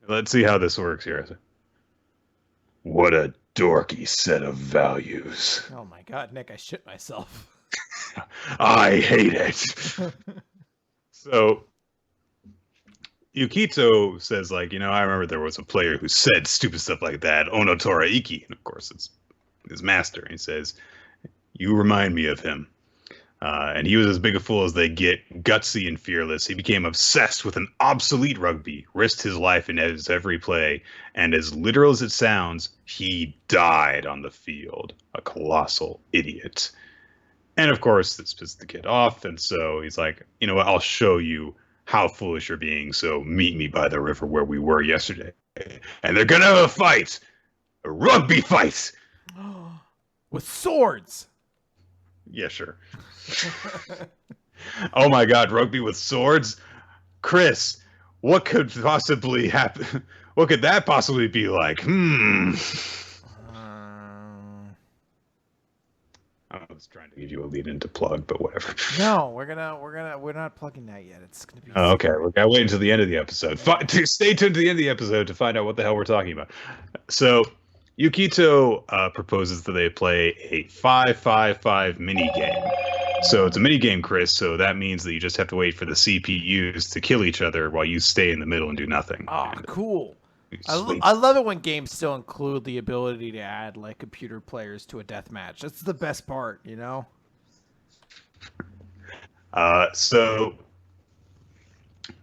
Let's see how this works here. What a dorky set of values. Oh my god, Nick, I shit myself. I hate it. So Yukito says, like, I remember there was a player who said stupid stuff like that, Onotora Iki, and of course it's his master. And he says, you remind me of him. And he was as big a fool as they get, gutsy and fearless. He became obsessed with an obsolete rugby, risked his life in his every play, and as literal as it sounds, he died on the field. A colossal idiot. And of course, this pissed the kid off, and so he's like, you know what, I'll show you how foolish you're being, so meet me by the river where we were yesterday. And they're gonna have a fight! A rugby fight! With swords! Yeah, sure. Oh my god, rugby with swords? Chris, what could possibly happen? What could that possibly be like? I was trying to give you a lead in to plug, but whatever. No, we're not plugging that yet. It's gonna be. Oh, okay, we're gonna wait until the end of the episode. Stay tuned to the end of the episode to find out what the hell we're talking about. So, Yukito proposes that they play a 5-5-5 mini game. So it's a mini game, Chris. So that means that you just have to wait for the CPUs to kill each other while you stay in the middle and do nothing. Oh, and, cool. I love it when games still include the ability to add like computer players to a deathmatch. That's the best part, So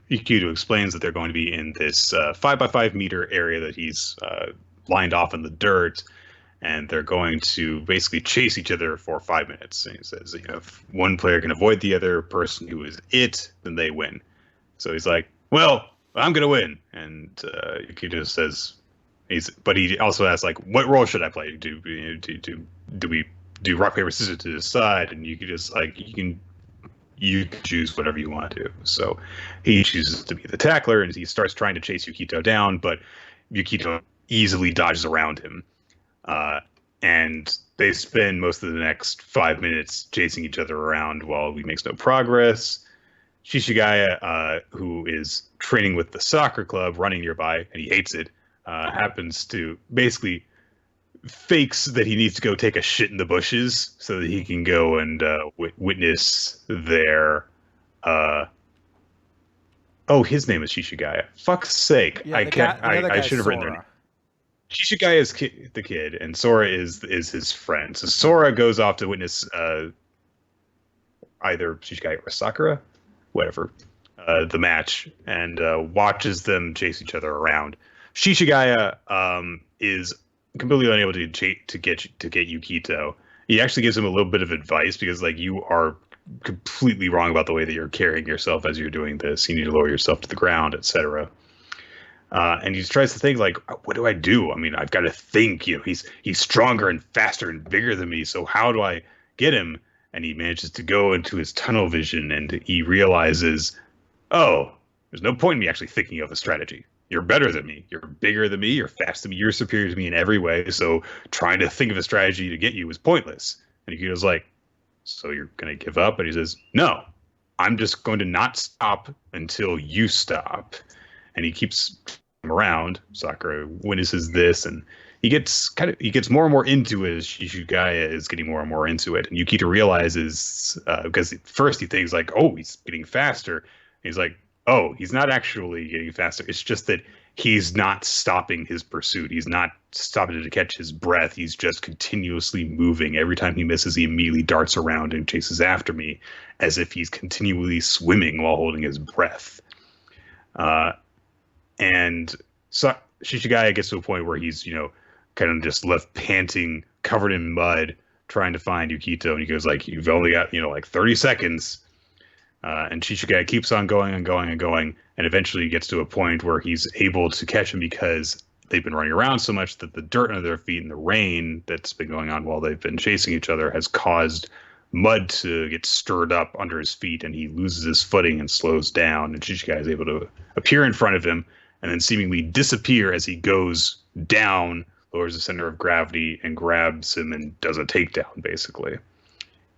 Yukito explains that they're going to be in this 5 by 5 meter area that he's lined off in the dirt, and they're going to basically chase each other for 5 minutes. And he says, if one player can avoid the other person who is it, then they win. So he's like, well, I'm going to win. And Yukito says, but he also asks, like, what role should I play? Do we do rock, paper, scissors to decide? And Yukito's like, you can choose whatever you want to do. So he chooses to be the tackler, and he starts trying to chase Yukito down, but Yukito easily dodges around him. And they spend most of the next 5 minutes chasing each other around while he makes no progress. Shishigaya, who is training with the soccer club running nearby, and he hates it, happens to basically fakes that he needs to go take a shit in the bushes so that he can go and witness their his name is Shishigaya. Fuck's sake. Yeah, I should have written their name. Shishigaya is the kid, and Sora is his friend. So Sora goes off to witness either Shishigaya or Sakura, whatever, the match, and watches them chase each other around. Shishigaya is completely unable to get Yukito. He actually gives him a little bit of advice because, like, you are completely wrong about the way that you're carrying yourself as you're doing this. You need to lower yourself to the ground, etc. And he tries to think, like, what do I do? I mean, I've got to think. He's stronger and faster and bigger than me. So how do I get him? And he manages to go into his tunnel vision, and he realizes, oh, there's no point in me actually thinking of a strategy. You're better than me. You're bigger than me. You're faster than me. You're superior to me in every way. So trying to think of a strategy to get you is pointless. And Yukito's like, so you're going to give up? And he says, no, I'm just going to not stop until you stop. And he keeps him around. Sakura witnesses this, and he gets more and more into it as Shishigaya is getting more and more into it. And Yukito realizes, because at first he thinks, like, oh, he's getting faster. And he's like, oh, he's not actually getting faster. It's just that he's not stopping his pursuit. He's not stopping to catch his breath. He's just continuously moving. Every time he misses, he immediately darts around and chases after me as if he's continually swimming while holding his breath. And so Shishigaya gets to a point where he's, kind of just left panting, covered in mud, trying to find Yukito. And he goes, like, you've only got, like 30 seconds. And Shishigaya keeps on going and going and going, and eventually gets to a point where he's able to catch him because they've been running around so much that the dirt under their feet and the rain that's been going on while they've been chasing each other has caused mud to get stirred up under his feet, and he loses his footing and slows down. And Shishigaya is able to appear in front of him and then seemingly disappear as he goes down, lowers the center of gravity, and grabs him and does a takedown, basically.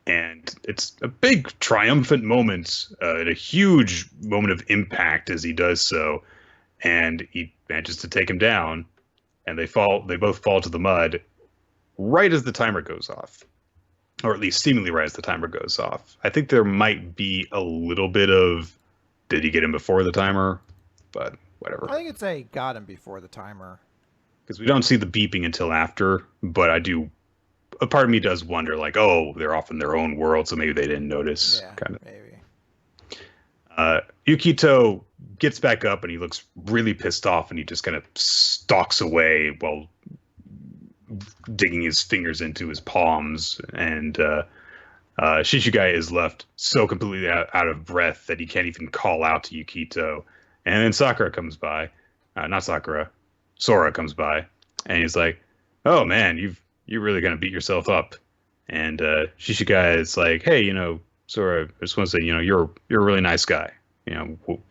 And it's a big triumphant moment, and a huge moment of impact as he does so. And he manages to take him down, and they both fall to the mud right as the timer goes off. Or at least seemingly right as the timer goes off. I think there might be a little bit of, did he get him before the timer? But whatever. I think it's a got him before the timer. Because we don't see the beeping until after, but a part of me does wonder, like, oh, they're off in their own world, so maybe they didn't notice. Yeah, kind of. Maybe. Yukito gets back up, and he looks really pissed off, and he just kind of stalks away while digging his fingers into his palms. And Shishigaya is left so completely out of breath that he can't even call out to Yukito. And then Sakura comes by. Not Sakura. Sora comes by, and he's like, oh, man, you're really going to beat yourself up. And Shishigaya is like, hey, Sora, I just want to say, you're a really nice guy.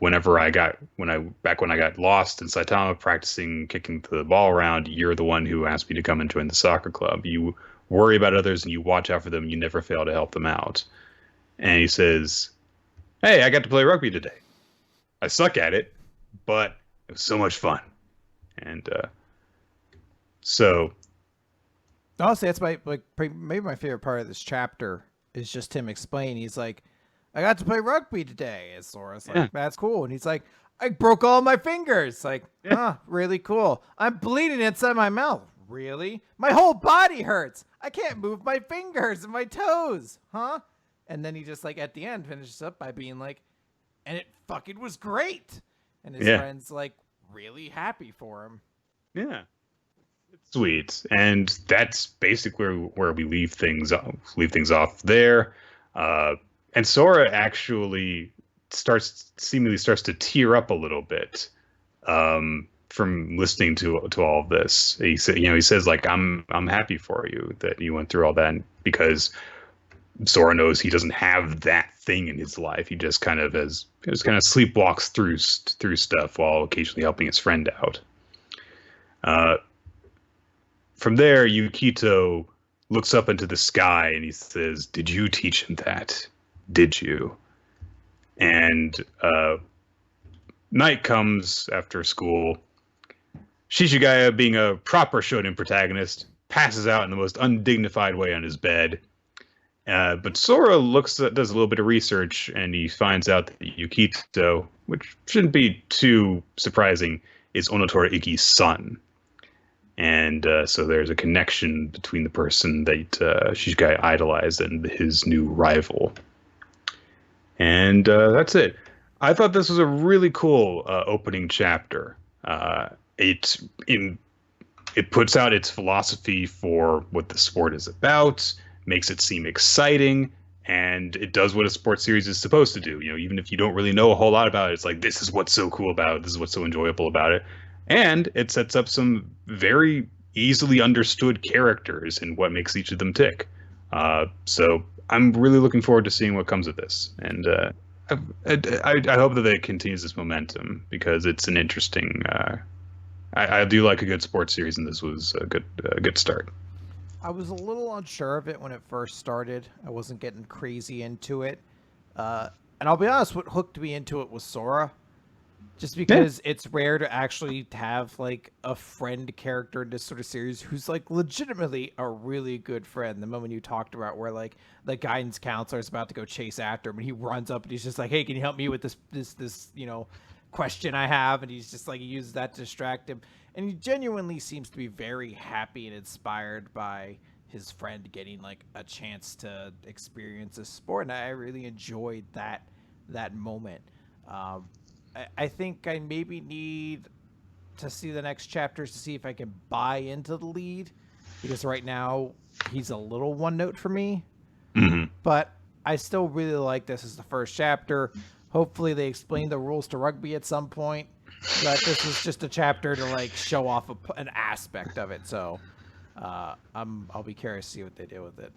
When I got lost in Saitama practicing kicking the ball around, you're the one who asked me to come and join the soccer club. You worry about others and you watch out for them. You never fail to help them out. And he says, hey, I got to play rugby today. I suck at it, but it was so much fun. And so Honestly, that's maybe my favorite part of this chapter is just him explaining. He's like, I got to play rugby today. And Sora's like, that's cool. And he's like, I broke all my fingers. Like, really cool. I'm bleeding inside my mouth. Really? My whole body hurts. I can't move my fingers and my toes. Huh? And then he just like at the end finishes up by being like, and it fucking was great. And his Yeah. friend's like really happy for him. Yeah. Sweet. And that's basically where we leave things off there. And Sora actually seemingly starts to tear up a little bit from listening to all of this. He says like, I'm happy for you that you went through all that, because Sora knows he doesn't have that thing in his life. He just kind of sleepwalks through stuff while occasionally helping his friend out. From there, Yukito looks up into the sky and he says, "Did you teach him that? Did you?" And night comes after school. Shishigaya, being a proper shonen protagonist, passes out in the most undignified way on his bed. But Sora does a little bit of research, and he finds out that Yukito, which shouldn't be too surprising, is Onotora Iki's son. And so there's a connection between the person that Shishigaya idolized and his new rival. And that's it. I thought this was a really cool opening chapter. It puts out its philosophy for what the sport is about, makes it seem exciting, and it does what a sports series is supposed to do. Even if you don't really know a whole lot about it, it's like, this is what's so cool about it. This is what's so enjoyable about it. And it sets up some very easily understood characters and what makes each of them tick. So I'm really looking forward to seeing what comes of this. And I hope that it continues this momentum, because it's an interesting... I do like a good sports series, and this was a good start. I was a little unsure of it when it first started. I wasn't getting crazy into it. And I'll be honest, what hooked me into it was Sora. Just because it's rare to actually have like a friend character in this sort of series who's like legitimately a really good friend. The moment you talked about where like the guidance counselor is about to go chase after him, and he runs up and he's just like, "Hey, can you help me with this question I have?" And he's just like, he uses that to distract him. And he genuinely seems to be very happy and inspired by his friend getting like a chance to experience a sport. And I really enjoyed that moment. I think I maybe need to see the next chapters to see if I can buy into the lead, because right now he's a little one note for me. Mm-hmm. But I still really like this as the first chapter. Hopefully they explain the rules to rugby at some point. But this was just a chapter to like show off an aspect of it. So I'll be curious to see what they do with it.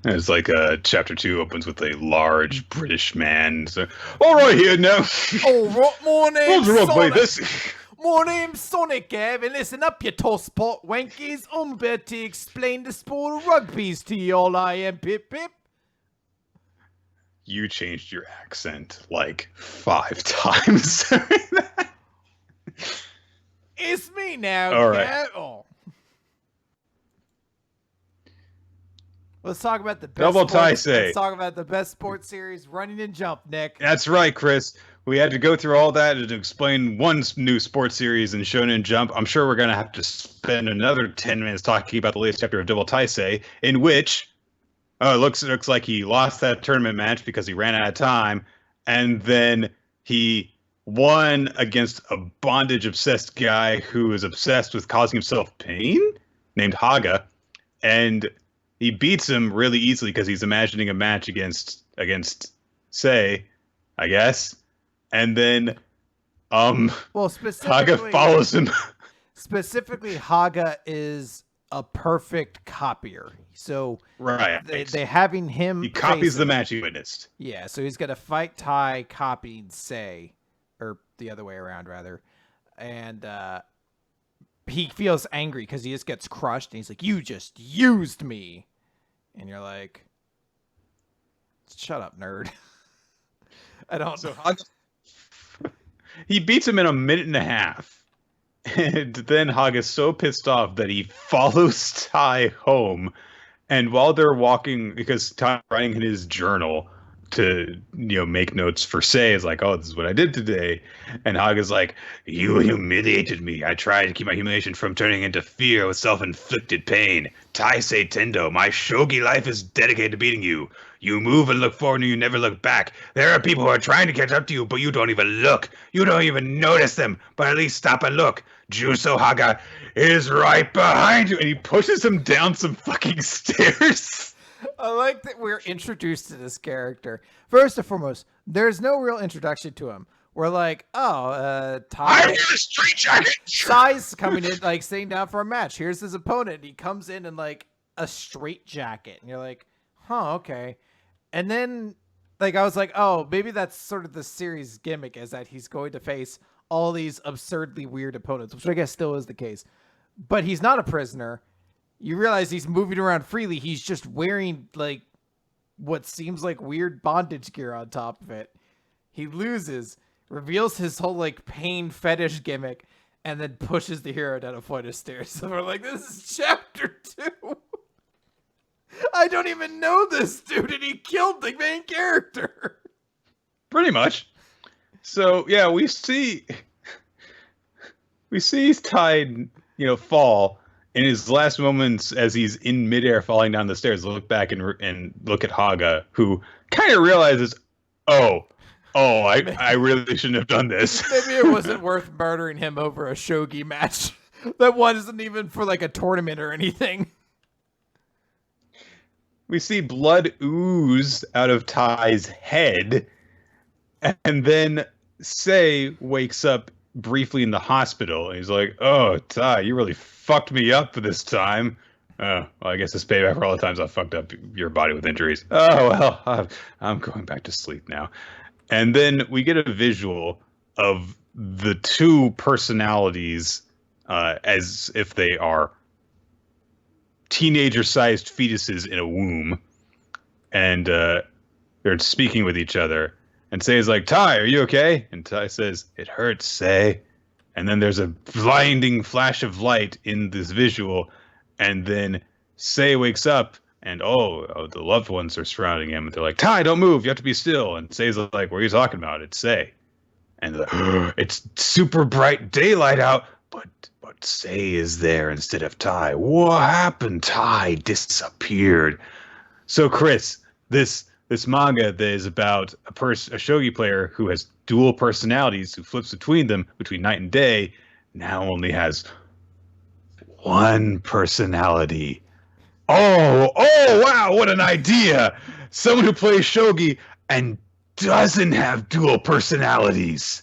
It's like chapter 2 opens with a large British man. So, all right, here now. All right, my name's Sonic. My name's Sonic, Gav, and listen up, you tosspot wankies. I'm about to explain the sport of rugby's to you all. I am Pip Pip. You changed your accent like 5 times. It's me now, all right. Gav. Oh. Let's talk about the best Double sports. Taisei. Let's talk about the best sports series, Running and Jump, Nick. That's right, Chris. We had to go through all that to explain one new sports series in Shonen Jump. I'm sure we're going to have to spend another 10 minutes talking about the latest chapter of Double Taisei, in which it looks like he lost that tournament match because he ran out of time, and then he won against a bondage-obsessed guy who is obsessed with causing himself pain, named Haga, and he beats him really easily because he's imagining a match against Sei, I guess. And then Haga follows him. Specifically, Haga is a perfect copier. So right, they having him. He copies the match he witnessed. Yeah, so he's gonna fight Tai copying Sei, or the other way around rather, and he feels angry because he just gets crushed, and he's like, "You just used me," and you're like, "Shut up, nerd." I don't know. He beats him in a minute and a half. And then Haga's so pissed off that he follows Tai home. And while they're walking, because Tai writing in his journal, make notes for Sei. Is like, oh, this is what I did today, and Haga's like, you humiliated me. I tried to keep my humiliation from turning into fear with self-inflicted pain. Taisei Tendo, my shogi life is dedicated to beating you. You move and look forward and you never look back. There are people who are trying to catch up to you, but you don't even look. You don't even notice them, but at least stop and look. Juso Haga is right behind you. And he pushes him down some fucking stairs. I like that we're introduced to this character. First and foremost, there's no real introduction to him. We're like, I'm in a straight jacket. Sai's coming in, like, sitting down for a match. Here's his opponent. He comes in like a straight jacket. And you're like, huh, okay. And then, like, I was like, oh, maybe that's sort of the series gimmick, is that he's going to face all these absurdly weird opponents, which I guess still is the case. But he's not a prisoner. You realize he's moving around freely. He's just wearing, like, what seems like weird bondage gear on top of it. He loses, reveals his whole, like, pain fetish gimmick, and then pushes the hero down a flight of stairs. So we're like, this is chapter 2. I don't even know this dude, and he killed the main character. Pretty much. So, yeah, we see he's tied, fall. In his last moments, as he's in midair falling down the stairs, look back and look at Haga, who kind of realizes, I really shouldn't have done this. Maybe it wasn't worth murdering him over a shogi match. That wasn't even for like a tournament or anything. We see blood ooze out of Tai's head, and then Sei wakes up briefly in the hospital, and he's like, oh, Tai, you really fucked me up this time. Well, I guess it's payback for all the times I fucked up your body with injuries. Oh, well, I'm going back to sleep now. And then we get a visual of the two personalities as if they are teenager-sized fetuses in a womb. And they're speaking with each other. And Sei's like, Tai, are you okay? And Tai says, it hurts, Sei. And then there's a blinding flash of light in this visual. And then Sei wakes up, and the loved ones are surrounding him. And they're like, Tai, don't move. You have to be still. And Sei's like, what are you talking about? It's Sei. And they're like, it's super bright daylight out, but Sei is there instead of Tai. What happened? Tai disappeared. So, Chris, this manga that is about a shogi player who has dual personalities, who flips between them, between night and day, now only has one personality. Oh, wow, what an idea! Someone who plays shogi and doesn't have dual personalities.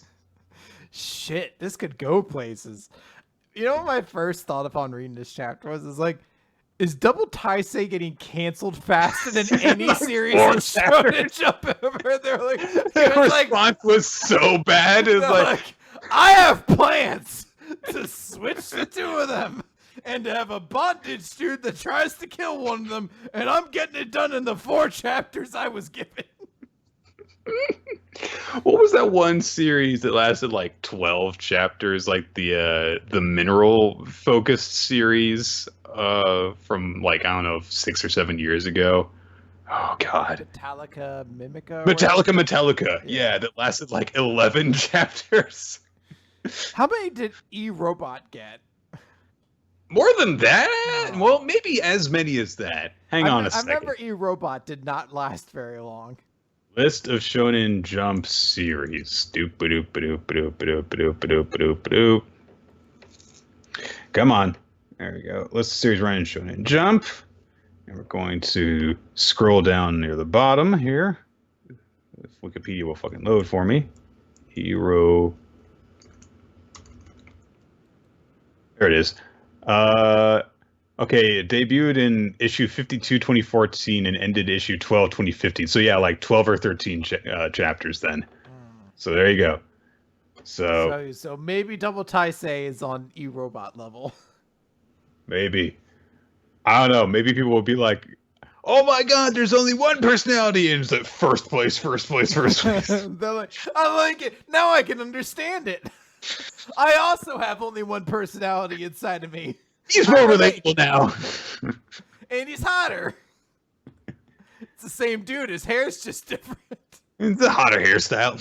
Shit, this could go places. You know what my first thought upon reading this chapter was? Is Double Taisei getting canceled faster than any series in Shonen Jump ever? They're like, the response was so bad. It's like, I have plans to switch the two of them and to have a bondage dude that tries to kill one of them, and I'm getting it done in the 4 chapters I was given. What was that one series that lasted like 12 chapters, like the mineral focused series from like, I don't know, 6 or 7 years ago? Oh god. Metallica. Yeah, that lasted like 11 chapters. How many did E-Robot get? More than that? Well, maybe as many as that. Hang on a second. I remember E-Robot did not last very long. List of Shonen Jump series. Doop-a-doop-a-doop-a-doop-a-doop-a-doop-a-doop-a-doop. Come on. There we go. List of series running Shonen Jump. And we're going to scroll down near the bottom here. If Wikipedia will fucking load for me. Hero. There it is. Okay, it debuted in issue 52, 2014, and ended issue 12, 2015. So yeah, like 12 or 13 chapters then. So there you go. So maybe Double Taisei is on E-Robot level. Maybe. I don't know. Maybe people will be like, oh my god, there's only one personality, and it's like first place. They're like, I like it. Now I can understand it. I also have only one personality inside of me. He's more relatable now. And he's hotter. It's the same dude. His hair's just different. It's a hotter hairstyle.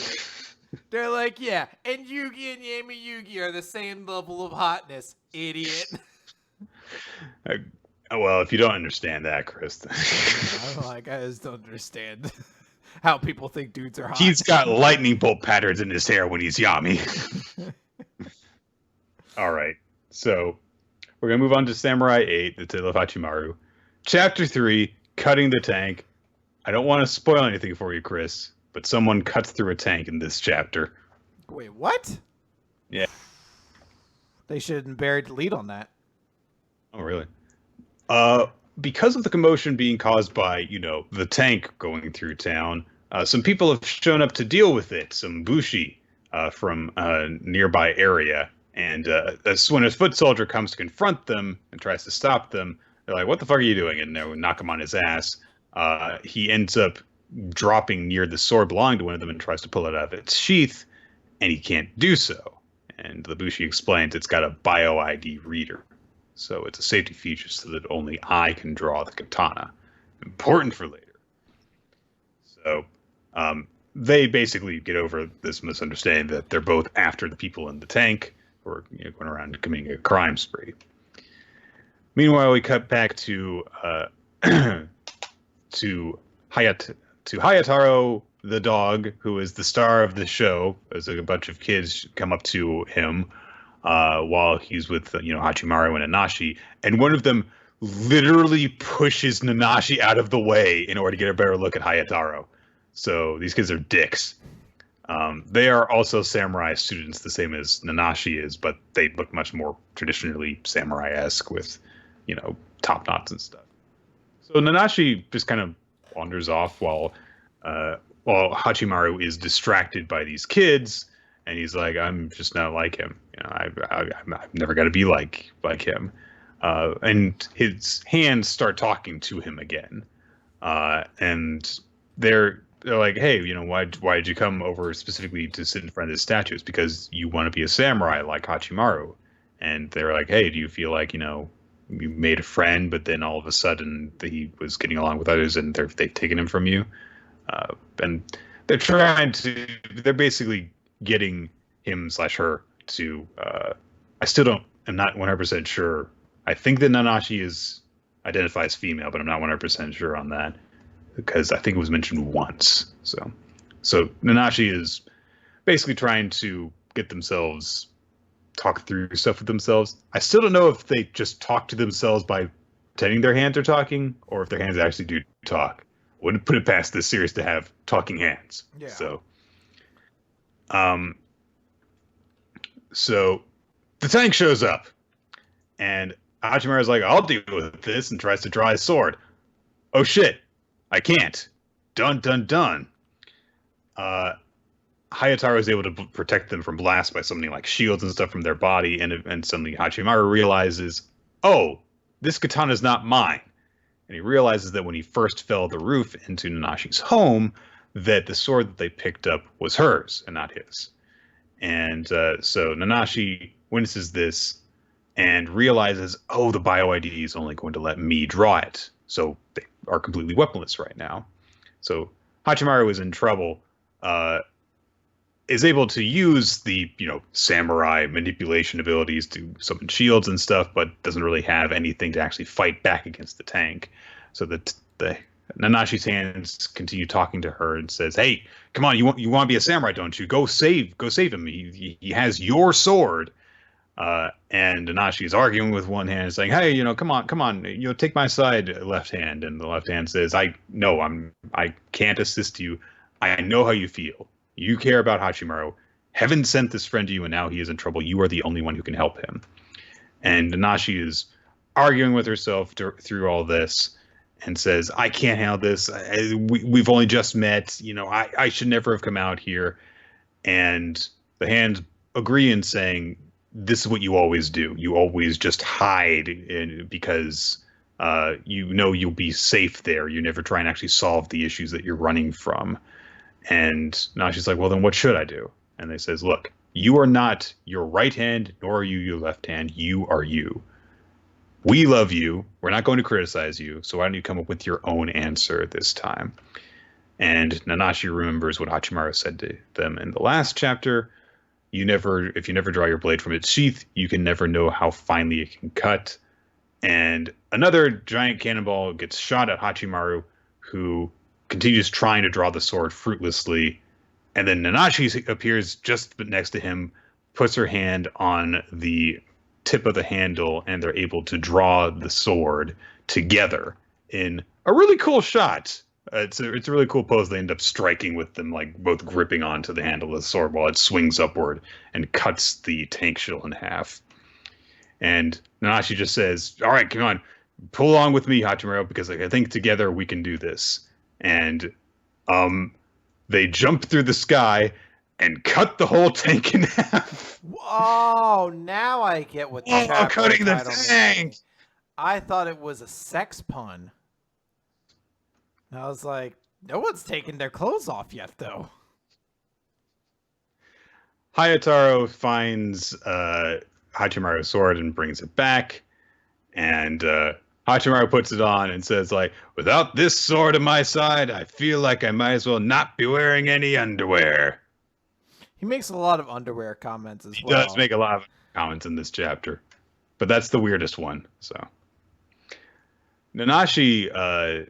They're like, yeah, and Yugi and Yami Yugi are the same level of hotness, idiot. Well, if you don't understand that, Chris, I just don't understand how people think dudes are hot. He's got lightning bolt patterns in his hair when he's Yami. All right, so we're gonna move on to Samurai 8, The Tale of Hachimaru, Chapter 3, Cutting the Tank. I don't want to spoil anything for you, Chris, but someone cuts through a tank in this chapter. Wait, what? Yeah. They should have buried the lead on that. Oh, really? Because of the commotion being caused by, the tank going through town, some people have shown up to deal with it. Some bushi from a nearby area. And when a foot soldier comes to confront them and tries to stop them, they're like, "What the fuck are you doing?" And they knock him on his ass. He ends up dropping near the sword belonging to one of them and tries to pull it out of its sheath, and he can't do so. And the bushi explains it's got a bio ID reader. So it's a safety feature so that only I can draw the katana. Important for later. So they basically get over this misunderstanding that they're both after the people in the tank who are going around committing a crime spree. Meanwhile, we cut back to Hayataro, the dog, who is the star of the show, as a bunch of kids come up to him while he's with Hachimaru and Nanashi, and one of them literally pushes Nanashi out of the way in order to get a better look at Hayataro. So these kids are dicks. They are also samurai students, the same as Nanashi is, but they look much more traditionally samurai-esque with, top knots and stuff. So Nanashi just kind of wanders off while Hachimaru is distracted by these kids, and he's like, "I'm just not like him. I've never got to be like him." And his hands start talking to him again, and they're like, "Hey, why did you come over specifically to sit in front of this statue? It's because you want to be a samurai like Hachimaru." And they're like, "Hey, do you feel like you made a friend, but then all of a sudden he was getting along with others, and they've taken him from you?" And they're basically getting him/her to. I'm not 100% sure. I think that Nanashi identifies female, but I'm not 100% sure on that because I think it was mentioned once. So Nanashi is basically trying to get themselves talk through stuff with themselves. I still don't know if they just talk to themselves by pretending their hands are talking, or if their hands actually do talk. Wouldn't put it past this series to have talking hands. Yeah. So the tank shows up, and Hachimaru's like, "I'll deal with this," and tries to draw his sword. Oh shit, I can't. Dun dun dun. Hayataro is able to protect them from blasts by summoning like shields and stuff from their body, and suddenly Hachimaru realizes, "Oh, this katana is not mine." And he realizes that when he first fell the roof into Nanashi's home, that the sword that they picked up was hers and not his. And so Nanashi witnesses this and realizes, oh, the bio ID is only going to let me draw it. So they are completely weaponless right now. So Hachimaru is in trouble, is able to use the, samurai manipulation abilities to summon shields and stuff, but doesn't really have anything to actually fight back against the tank. So the Nanashi's hands continue talking to her and says, "Hey, come on, you want to be a samurai, don't you? Go save him. He has your sword." And Nanashi is arguing with one hand, saying, "Hey, come on, take my side, left hand." And the left hand says, I can't assist you. I know how you feel. You care about Hachimaru. Heaven sent this friend to you, and now he is in trouble. You are the only one who can help him." And Nanashi is arguing with herself through all this and says, "I can't handle this. We've only just met. I should never have come out here." And the hands agree in saying, "This is what you always do. You always just hide because you'll be safe there. You never try and actually solve the issues that you're running from." And now she's like, "Well, then what should I do?" And they says, "Look, you are not your right hand, nor are you your left hand. You are you. We love you. We're not going to criticize you. So why don't you come up with your own answer this time? And Nanashi remembers what Hachimaru said to them in the last chapter. If you never draw your blade from its sheath, you can never know how finely it can cut. And another giant cannonball gets shot at Hachimaru, who continues trying to draw the sword fruitlessly. And then Nanashi appears just next to him, puts her hand on the tip of the handle, and they're able to draw the sword together in a really cool shot. It's a really cool pose. They end up striking with them, like both gripping onto the handle of the sword while it swings upward and cuts the tank shell in half. And Nanashi just says, "All right, come on, pull along with me, Hachimaru, because I think together we can do this." And they jump through the sky and cut the whole tank in half. Oh, now I get what the chapter cutting the title tank! means. I thought it was a sex pun. I was like, no one's taken their clothes off yet, though. Hayataro finds Hachimaru's sword and brings it back. And Hachimaru puts it on and says, like, "Without this sword at my side, I feel like I might as well not be wearing any underwear." He makes a lot of underwear comments as He well. does make a lot of comments in this chapter. But that's the weirdest one. So Nanashi,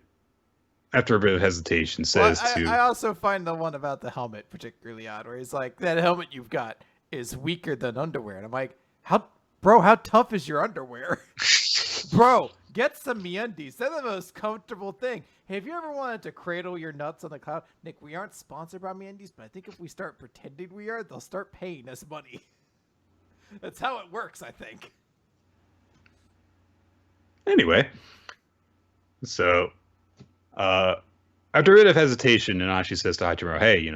after a bit of hesitation, says I also find the one about the helmet particularly odd, where he's like, that helmet you've got is weaker than underwear. And I'm like, how tough is your underwear? Bro, get some MeUndies. They're the most comfortable thing. Hey, have you ever wanted to cradle your nuts on the cloud? Nick, we aren't sponsored by MeUndies, but I think if we start pretending we are, they'll start paying us money. That's how it works, I think. Anyway, so after a bit of hesitation, Nanashi says to Hachimaru, "Hey,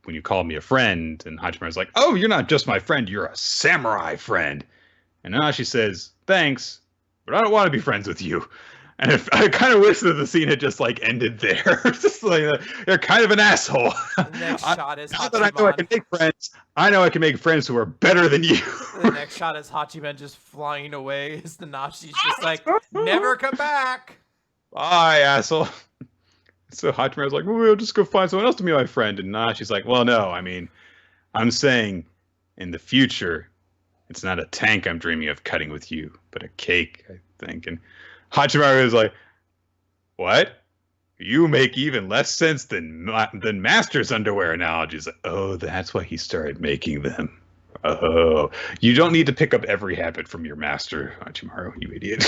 when you called me a friend," and Hachimaru's like, "Oh, you're not just my friend, you're a samurai friend." And Nanashi says, "Thanks, but I don't want to be friends with you." And I kind of wish that the scene had just like ended there. Just like you're kind of an asshole. The next shot is Hachiman. I know I can make friends. I know I can make friends who are better than you. The next shot is Hachiman just flying away. As Nanashi's just like, never come back. Bye, asshole. So Hachimaru's like, "Well, we'll just go find someone else to be my friend." And Nanashi's like, "Well, no, I mean, I'm saying in the future, it's not a tank I'm dreaming of cutting with you, but a cake, I think." And Hachimaru is like, "What? You make even less sense than Master's underwear analogies." Oh, that's why he started making them. Oh, you don't need to pick up every habit from your master, Hachimaru, you idiot.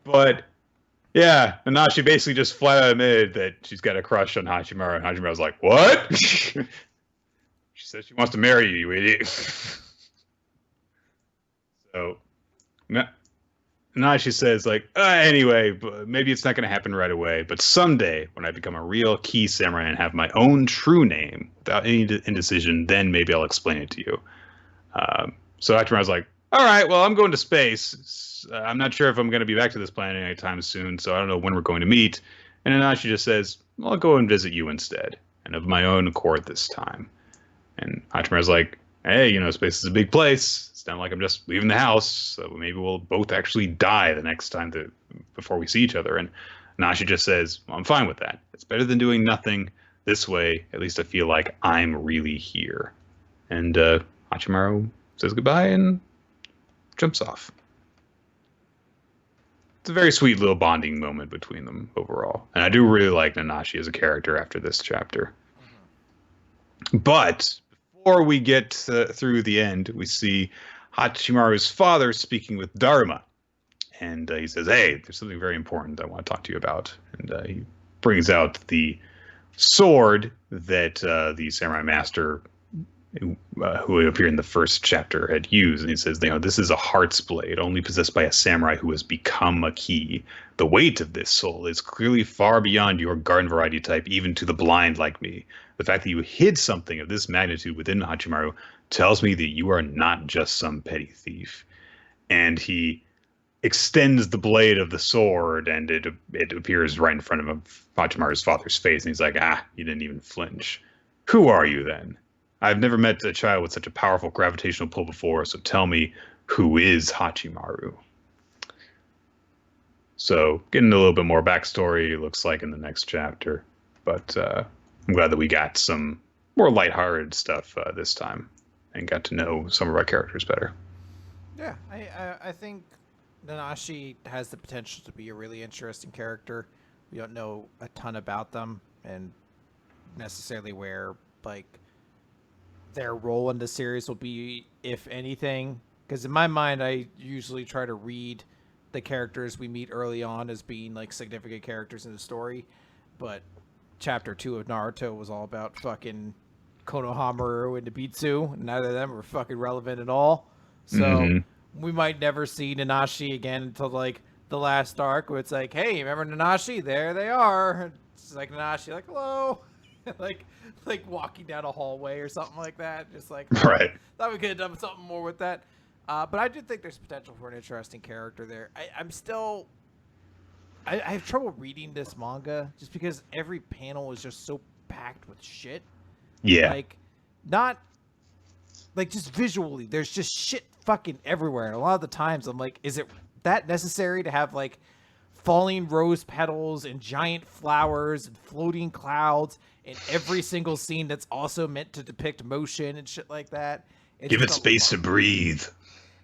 But yeah, Nanashi basically just flat out admitted that she's got a crush on Hachimaru, and Hachimaru's like, "What?" She says she wants to marry you, you idiot. So Nanashi says, like, anyway, maybe it's not going to happen right away, but someday when I become a real key samurai and have my own true name without any indecision, then maybe I'll explain it to you. So Hachimaru's like, "All right, well, I'm going to space. I'm not sure if I'm going to be back to this planet anytime soon, so I don't know when we're going to meet." And Nanashi just says, "Well, I'll go and visit you instead, and of my own accord this time." And Hachimaru's like, "Hey, space is a big place. It's not like I'm just leaving the house, so maybe we'll both actually die the next time before we see each other." And Nanashi just says, "Well, I'm fine with that. It's better than doing nothing. This way, at least I feel like I'm really here." And Hachimaru says goodbye and jumps off. It's a very sweet little bonding moment between them overall. And I do really like Nanashi as a character after this chapter. But before we get through the end, we see Hachimaru's father speaking with Dharma. And he says, "Hey, there's something very important I want to talk to you about." And he brings out the sword that the samurai master who appeared in the first chapter had used. And he says, "This is a heart's blade, only possessed by a samurai who has become a key. The weight of this soul is clearly far beyond your garden variety type, even to the blind like me. The fact that you hid something of this magnitude within Hachimaru tells me that you are not just some petty thief." And he extends the blade of the sword, and it appears right in front of Hachimaru's father's face. And he's like, "You didn't even flinch. Who are you then? I've never met a child with such a powerful gravitational pull before, so tell me, who is Hachimaru. So getting a little bit more backstory, it looks like, in the next chapter. But I'm glad that we got some more lighthearted stuff this time and got to know some of our characters better. Yeah, I think Nanashi has the potential to be a really interesting character. We don't know a ton about them and necessarily where like their role in the series will be, if anything. Because in my mind, I usually try to read the characters we meet early on as being like significant characters in the story. But chapter 2 of Naruto was all about fucking Konohamaru and Nobitsu. Neither of them were fucking relevant at all. So we might never see Nanashi again until like the last arc, where it's like, hey, remember Nanashi? There they are. It's like Nanashi, like, hello, like walking down a hallway or something like that. Just like, right. Thought we could have done something more with that. But I do think there's potential for an interesting character there. I have trouble reading this manga just because every panel is just so packed with shit. Yeah. Like, not like just visually, there's just shit fucking everywhere. And a lot of the times I'm like, is it that necessary to have like falling rose petals and giant flowers and floating clouds in every single scene that's also meant to depict motion and shit like that? Give it space to breathe.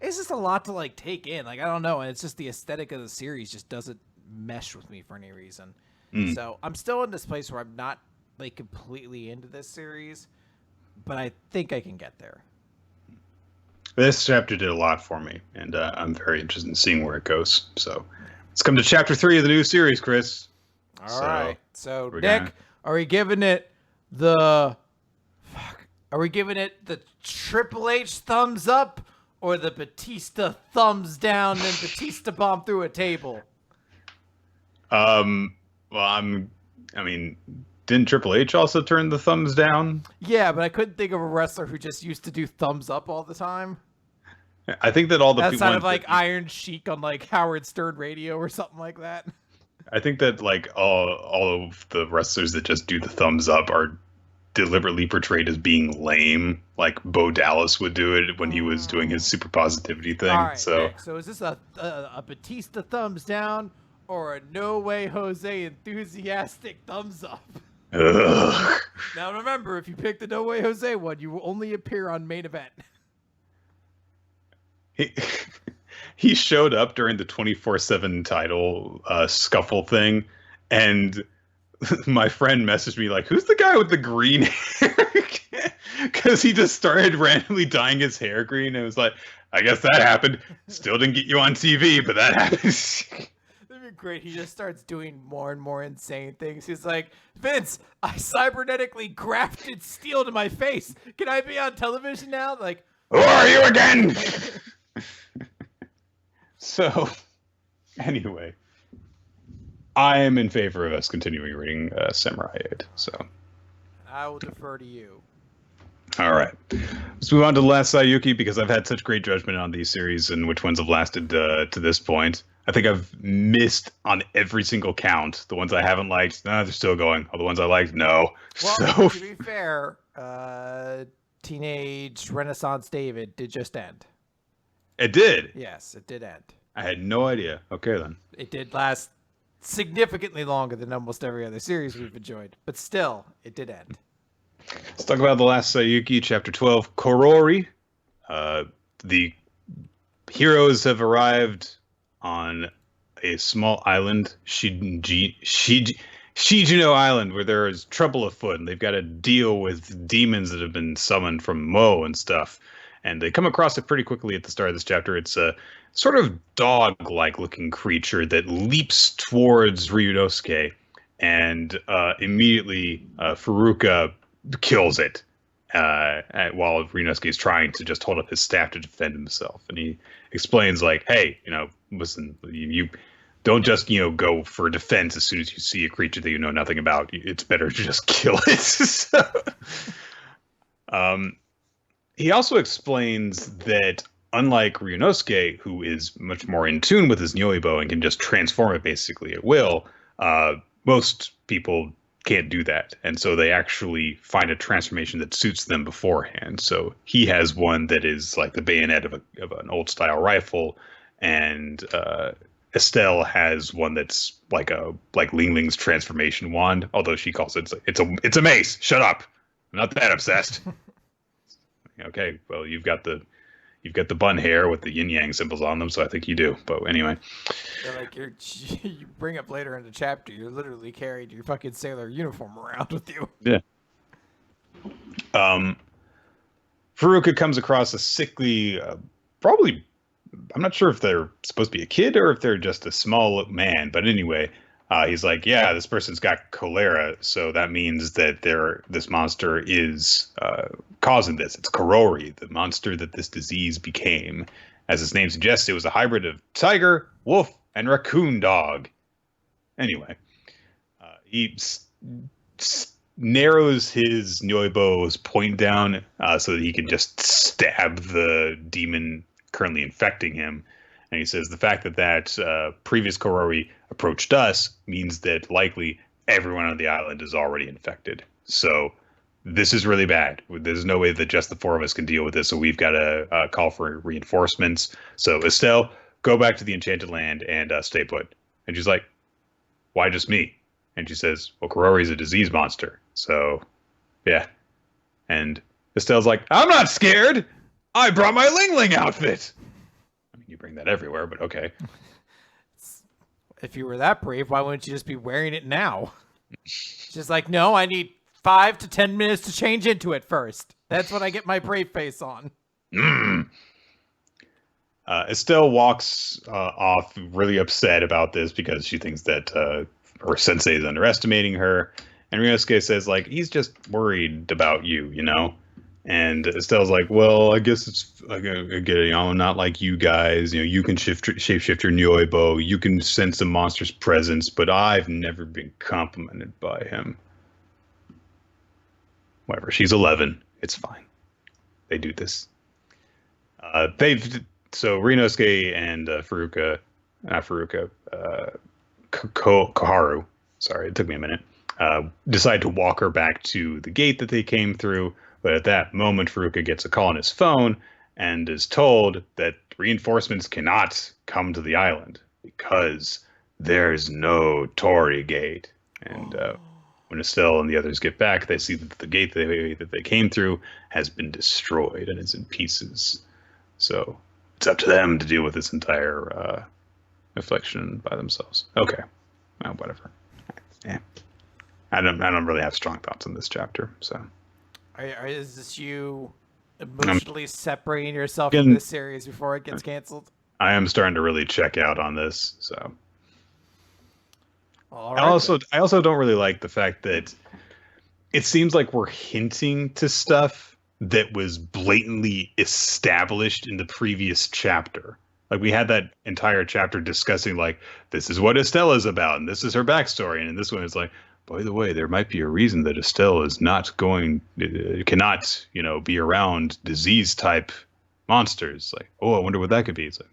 It's just a lot to like take in. Like, I don't know. And it's just the aesthetic of the series just doesn't mesh with me for any reason. So I'm still in this place where I'm not like completely into this series, but I think I can get there. This chapter did a lot for me, and I'm very interested in seeing where it goes. So let's come to chapter 3 of the new series, Chris. All right. So Nick, are we giving it the Triple H thumbs up or the Batista thumbs down and Batista bomb through a table? Well, I mean, didn't Triple H also turn the thumbs down? Yeah, but I couldn't think of a wrestler who just used to do thumbs up all the time. I think that all the people sounded like Iron Sheik on like Howard Stern radio or something like that. I think that like all of the wrestlers that just do the thumbs up are deliberately portrayed as being lame, like Bo Dallas would do it when he was doing his super positivity thing. All right, so is this a Batista thumbs down or a No Way Jose enthusiastic thumbs up? Ugh. Now remember, if you pick the No Way Jose one, you will only appear on Main Event. He showed up during the 24/7 title scuffle thing, and my friend messaged me like, "Who's the guy with the green hair?" Because he just started randomly dyeing his hair green, and it was like, "I guess that happened. Still didn't get you on TV, but that happened." That'd be great. He just starts doing more and more insane things. He's like, "Vince, I cybernetically grafted steel to my face. Can I be on television now?" Like, who are you again? So, anyway, I am in favor of us continuing reading Samurai 8. So, I will defer to you. All right. Let's move on to Last Saiyuki, because I've had such great judgment on these series and which ones have lasted to this point. I think I've missed on every single count. The ones I haven't liked, they're still going. All the ones I liked, no. Well, to be fair, Teenage Renaissance David did just end. It did? Yes, it did end. I had no idea. Okay, then. It did last significantly longer than almost every other series we've enjoyed. But still, it did end. Let's talk about The Last Saiyuki, Chapter 12, Korori. The heroes have arrived on a small island, Shijuno Island, where there is trouble afoot, and they've got to deal with demons that have been summoned from Mo and stuff. And they come across it pretty quickly at the start of this chapter. It's a sort of dog-like looking creature that leaps towards Ryunosuke, and immediately Furuka kills it while Ryunosuke is trying to just hold up his staff to defend himself. And he explains, like, hey, listen, you don't just, go for defense as soon as you see a creature that you know nothing about. It's better to just kill it. So, he also explains that unlike Ryunosuke, who is much more in tune with his Nyoibo and can just transform it basically at will, most people can't do that. And so they actually find a transformation that suits them beforehand. So he has one that is like the bayonet of an old style rifle, and Estelle has one that's like Ling Ling's transformation wand, although she calls it's a mace. Shut up. I'm not that obsessed. Okay, well you've got the bun hair with the yin yang symbols on them, so I think you do. But anyway, like you bring up later in the chapter, you're literally carried your fucking sailor uniform around with you. Yeah. Furuka comes across a sickly, probably. I'm not sure if they're supposed to be a kid or if they're just a small man, but anyway, he's like, yeah, this person's got cholera, so that means that this monster is causing this. It's Korori, the monster that this disease became. As its name suggests, it was a hybrid of tiger, wolf, and raccoon dog. Anyway, he narrows his Nyoibo's point down so that he can just stab the demon currently infecting him. And he says the fact that previous Korori approached us means that likely everyone on the island is already infected. So this is really bad. There's no way that just the four of us can deal with this. So we've got to call for reinforcements. So Estelle, go back to the Enchanted Land and stay put. And she's like, why just me? And she says, well, Korori's a disease monster. So, yeah. And Estelle's like, I'm not scared. I brought my Ling Ling outfit. I mean, you bring that everywhere, but okay. If you were that brave, why wouldn't you just be wearing it now? She's like, no, I need 5 to 10 minutes to change into it first. That's when I get my brave face on. Estelle walks off really upset about this because she thinks that her sensei is underestimating her. And Ryunosuke says, like, he's just worried about you, you know? And Estelle's like, well, I guess it's like, I get it, you know, I'm not like you guys. You know, you can shapeshift your Nyoibo. You can sense a monster's presence, but I've never been complimented by him. Whatever, she's 11. It's fine. They do this. So Ryunosuke and Koharu, sorry, it took me a minute, decide to walk her back to the gate that they came through. But at that moment, Furuka gets a call on his phone and is told that reinforcements cannot come to the island because there's no Torii gate. And when Estelle and the others get back, they see that the gate that they came through has been destroyed and is in pieces. So it's up to them to deal with this entire affliction by themselves. Okay, well, whatever. Yeah, I don't really have strong thoughts on this chapter. So, is this you emotionally separating yourself from this series before it gets canceled? I am starting to really check out on this. So, right, I also don't really like the fact that it seems like we're hinting to stuff that was blatantly established in the previous chapter. Like, we had that entire chapter discussing, like, this is what Estelle is about, and this is her backstory. And in this one, it's like, by the way, there might be a reason that Estelle is cannot, be around disease-type monsters. Like, oh, I wonder what that could be. It's like,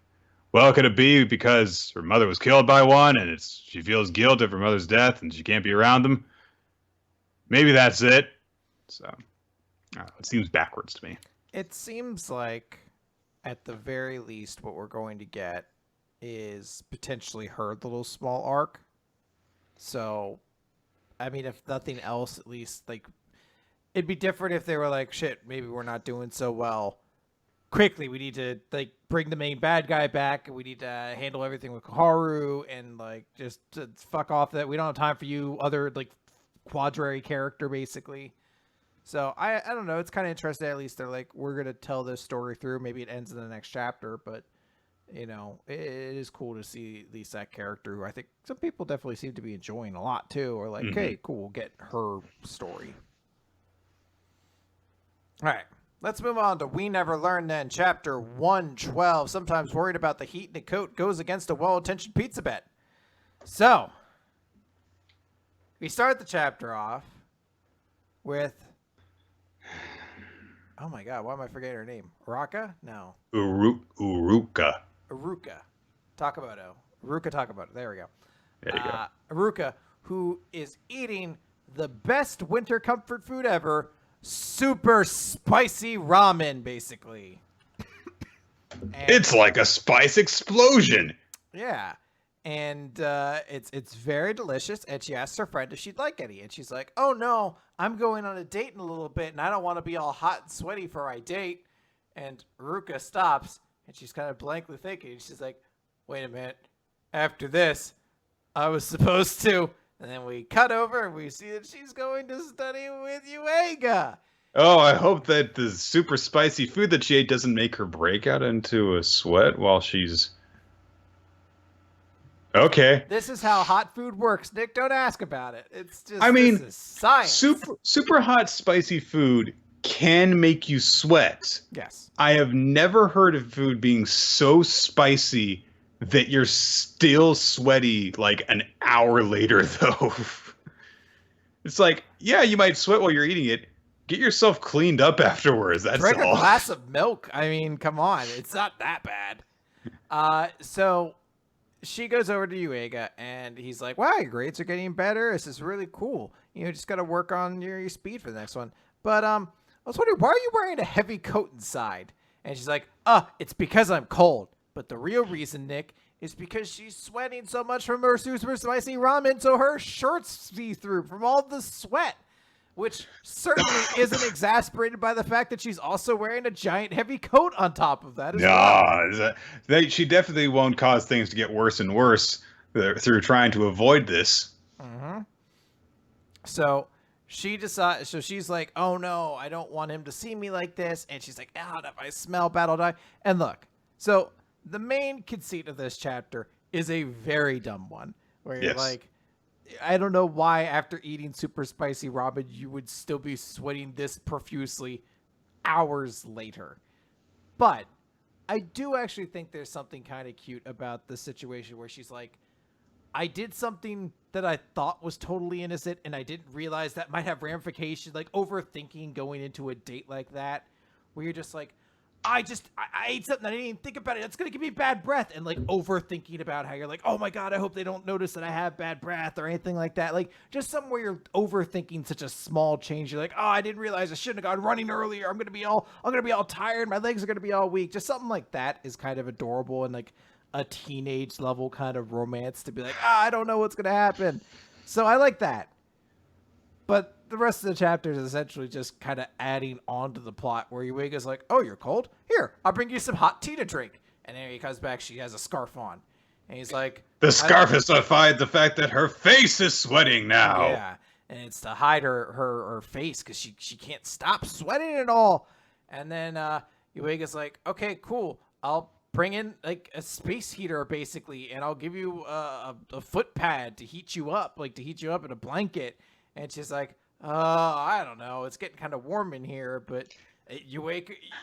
well, could it be because her mother was killed by one, and she feels guilt of her mother's death, and she can't be around them? Maybe that's it. So, it seems backwards to me. It seems like, at the very least, what we're going to get is potentially her little small arc. So, I mean, if nothing else, at least, like, it'd be different if they were like, shit, maybe we're not doing so well. Quickly, we need to, like, bring the main bad guy back, and we need to handle everything with Koharu, and, like, just fuck off that. We don't have time for you, other, like, quadrary character, basically. So, I don't know. It's kind of interesting. At least they're like, we're going to tell this story through. Maybe it ends in the next chapter, but, it is cool to see at least that character, who I think some people definitely seem to be enjoying a lot, too. Or like, hey, cool, we'll get her story. All right. Let's move on to We Never Learned Then, chapter 112. Sometimes worried about the heat in a coat goes against a well-intentioned pizza bet. So, we start the chapter off with... Oh my god, why am I forgetting her name? Uraka? No. Uruka. Takamoto. Uruka Takamoto. There we go. There you go. Uruka, who is eating the best winter comfort food ever, super spicy ramen, basically. And it's like a spice explosion. Yeah. And it's very delicious. And she asks her friend if she'd like any. And she's like, oh, no, I'm going on a date in a little bit, and I don't want to be all hot and sweaty for my date. And Ruka stops, and she's kind of blankly thinking. And she's like, wait a minute. After this, I was supposed to. And then we cut over, and we see that she's going to study with Yuiga. Oh, I hope that the super spicy food that she ate doesn't make her break out into a sweat while she's... Okay. This is how hot food works, Nick. Don't ask about it. It's just, this is science. Super hot spicy food can make you sweat. Yes. I have never heard of food being so spicy that you're still sweaty like an hour later, though. It's like, yeah, you might sweat while you're eating it. Get yourself cleaned up afterwards. That's Drink all. A glass of milk. I mean, come on. It's not that bad. So she goes over to Yuiga, and he's like, wow, your grades are getting better. This is really cool. You know, just got to work on your speed for the next one. But I was wondering, why are you wearing a heavy coat inside? And she's like, it's because I'm cold. But the real reason, Nick, is because she's sweating so much from her super spicy ramen, so her shirt's see-through from all the sweat. Which certainly isn't exasperated by the fact that she's also wearing a giant heavy coat on top of that as well. She definitely won't cause things to get worse and worse through trying to avoid this. Mm-hmm. So she decides. So she's like, "Oh no, I don't want him to see me like this." And she's like, if I smell bad, I'll die." And look, so the main conceit of this chapter is a very dumb one, where you're like, I don't know why after eating super spicy ramen you would still be sweating this profusely hours later. But I do actually think there's something kind of cute about the situation where she's like, I did something that I thought was totally innocent and I didn't realize that might have ramifications, like overthinking going into a date like that, where you're just like, I ate something, I didn't even think about it. That's going to give me bad breath. And like overthinking about how you're like, oh my God, I hope they don't notice that I have bad breath or anything like that. Like just somewhere you're overthinking such a small change. You're like, I didn't realize I shouldn't have gone running earlier. I'm going to be all tired. My legs are going to be all weak. Just something like that is kind of adorable and like a teenage level kind of romance to be like, I don't know what's going to happen. So I like that. But the rest of the chapter is essentially just kind of adding on to the plot where Yuiga's like, oh, you're cold? Here, I'll bring you some hot tea to drink. And then he comes back, she has a scarf on. And he's like... The scarf has defied the fact that her face is sweating now. Yeah, and it's to hide her face because she can't stop sweating at all. And then Yuiga's like, okay, cool. I'll bring in like a space heater basically, and I'll give you a foot pad to heat you up, in a blanket. And she's like, I don't know. It's getting kind of warm in here, but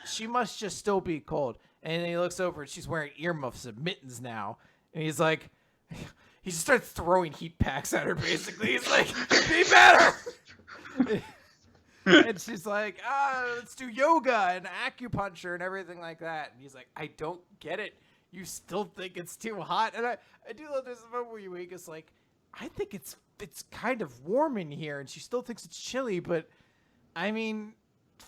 she must just still be cold. And then he looks over and she's wearing earmuffs and mittens now. And he's like, he just starts throwing heat packs at her basically. He's like, be better. And she's like, let's do yoga and acupuncture and everything like that. And he's like, I don't get it. You still think it's too hot? And I do love this moment where Yuiga's like, I think it's kind of warm in here, and she still thinks it's chilly, but I mean,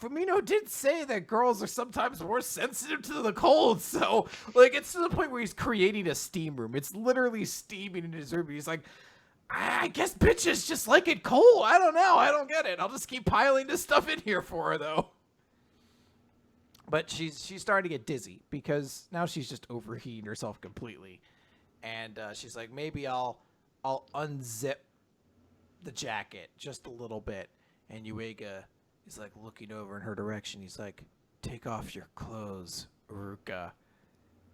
Fumino did say that girls are sometimes more sensitive to the cold, so like it's to the point where he's creating a steam room. It's literally steaming in his room. He's like, I guess bitches just like it cold. I don't know. I don't get it. I'll just keep piling this stuff in here for her, though. But she's starting to get dizzy because now she's just overheating herself completely, and she's like, maybe I'll unzip the jacket just a little bit. And Yuiga is like looking over in her direction. He's like, take off your clothes, Uruka.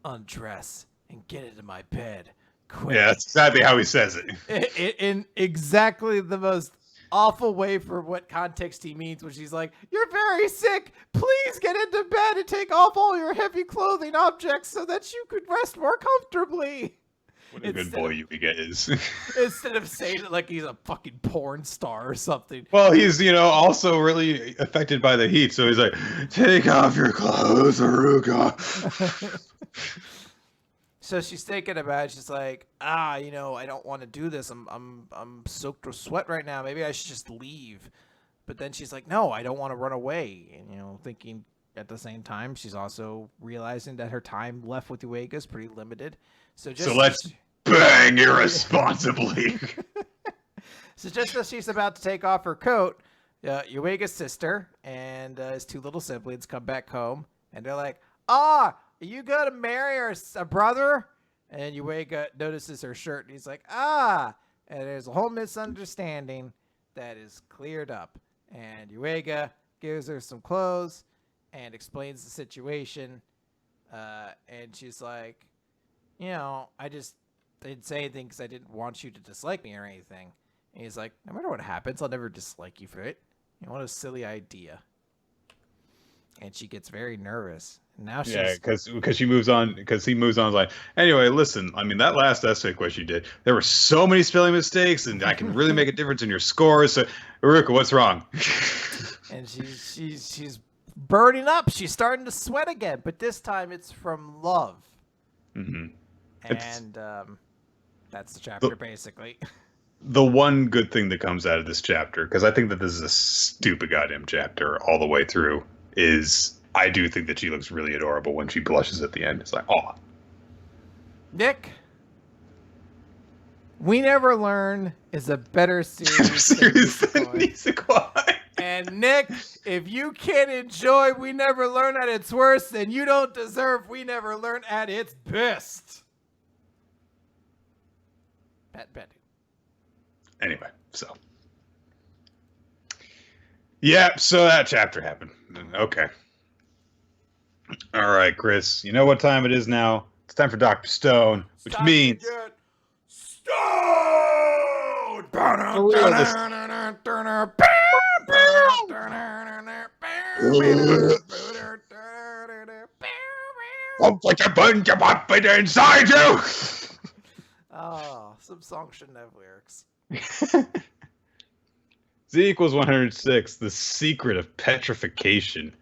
Undress and get into my bed. Quick. Yeah, that's exactly how he says it. In exactly the most awful way for what context he means, which he's like, you're very sick. Please get into bed and take off all your heavy clothing objects so that you could rest more comfortably. What a good boy Yuiga is. Instead of saying it like he's a fucking porn star or something. Well, he's, also really affected by the heat, so he's like, take off your clothes, Aruka. So she's thinking about it. She's like, I don't want to do this. I'm soaked with sweat right now. Maybe I should just leave. But then she's like, no, I don't want to run away. And, thinking at the same time, she's also realizing that her time left with Uega is pretty limited. So let's bang irresponsibly. So just as she's about to take off her coat, Uega's sister and his two little siblings come back home. And they're like, are you going to marry a brother? And Uega notices her shirt. And he's like, And there's a whole misunderstanding that is cleared up. And Uega gives her some clothes and explains the situation. And she's like, I just didn't say anything because I didn't want you to dislike me or anything. And he's like, no matter what happens, I'll never dislike you for it. What a silly idea. And she gets very nervous. Now she's because he moves on like, anyway, listen, I mean, that last essay question you did, there were so many spelling mistakes, and I can really make a difference in your scores. So, Uruka, what's wrong? And she's burning up. She's starting to sweat again, but this time it's from love. Mm-hmm. And that's the chapter, basically. The one good thing that comes out of this chapter, because I think that this is a stupid goddamn chapter all the way through, is I do think that she looks really adorable when she blushes at the end. It's like, oh. Nick, We Never Learn is a better series than Nisekoi. And Nick, if you can't enjoy We Never Learn at its worst, then you don't deserve We Never Learn at its best. Pat Betty. Anyway, so. Yeah, so that chapter happened. Okay. All right, Chris. You know what time it is now? It's time for Dr. Stone, which means... Stone! Don't put your bun up inside you! Oh, some songs shouldn't have lyrics. Z equals 106, the secret of petrification.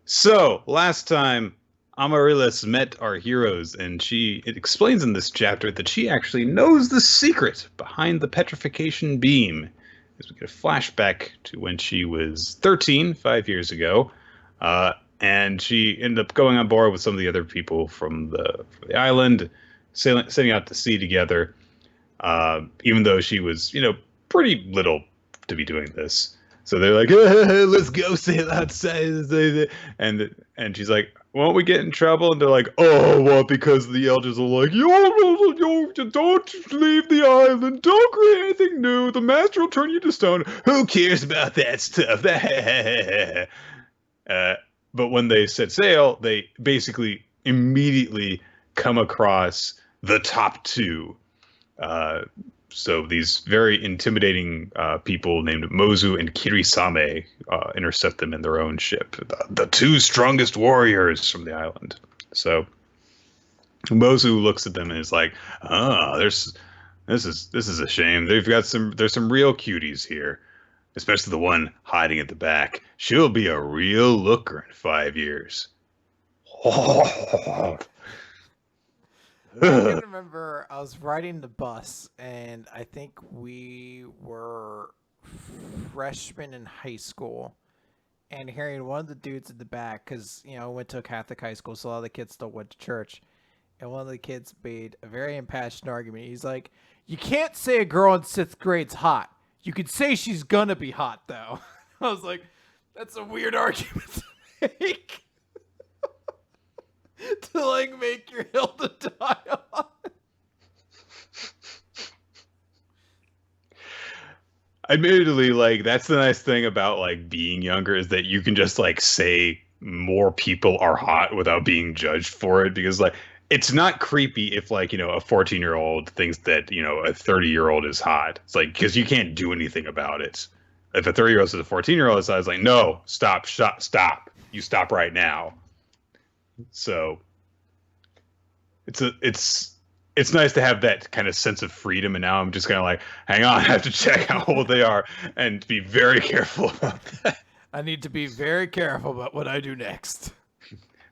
So, last time, Amaryllis met our heroes, and it explains in this chapter that she actually knows the secret behind the petrification beam. As we get a flashback to when she was 13, 5 years ago, and she ended up going on board with some of the other people from the island, setting out to sea together, even though she was, pretty little to be doing this. So they're like, let's go sail outside. And she's like, won't we get in trouble? And they're like, oh, well, because the elders are like, yo, don't leave the island. Don't create anything new. The master will turn you to stone. Who cares about that stuff? But when they set sail, they basically immediately come across the top two. So these very intimidating people named Mozu and Kirisame intercept them in their own ship. The two strongest warriors from the island. So Mozu looks at them and is like, this is a shame. There's some real cuties here, especially the one hiding at the back. She'll be a real looker in 5 years. I can remember I was riding the bus, and I think we were freshmen in high school, and hearing one of the dudes in the back, because, I went to a Catholic high school, so a lot of the kids still went to church, and one of the kids made a very impassioned argument. He's like, you can't say a girl in 6th grade's hot. You could say she's gonna be hot, though. I was like, that's a weird argument to make. To make your hill to die on. Admittedly, that's the nice thing about being younger, is that you can just say more people are hot without being judged for it, because it's not creepy if a 14-year-old thinks that a 30-year-old is hot. It's because you can't do anything about it. If a 30-year-old says a 14-year-old is hot, it's no, stop, you stop right now. So it's nice to have that kind of sense of freedom, and now I'm just kind of hang on, I have to check how old they are and be very careful about that. I need to be very careful about what I do next.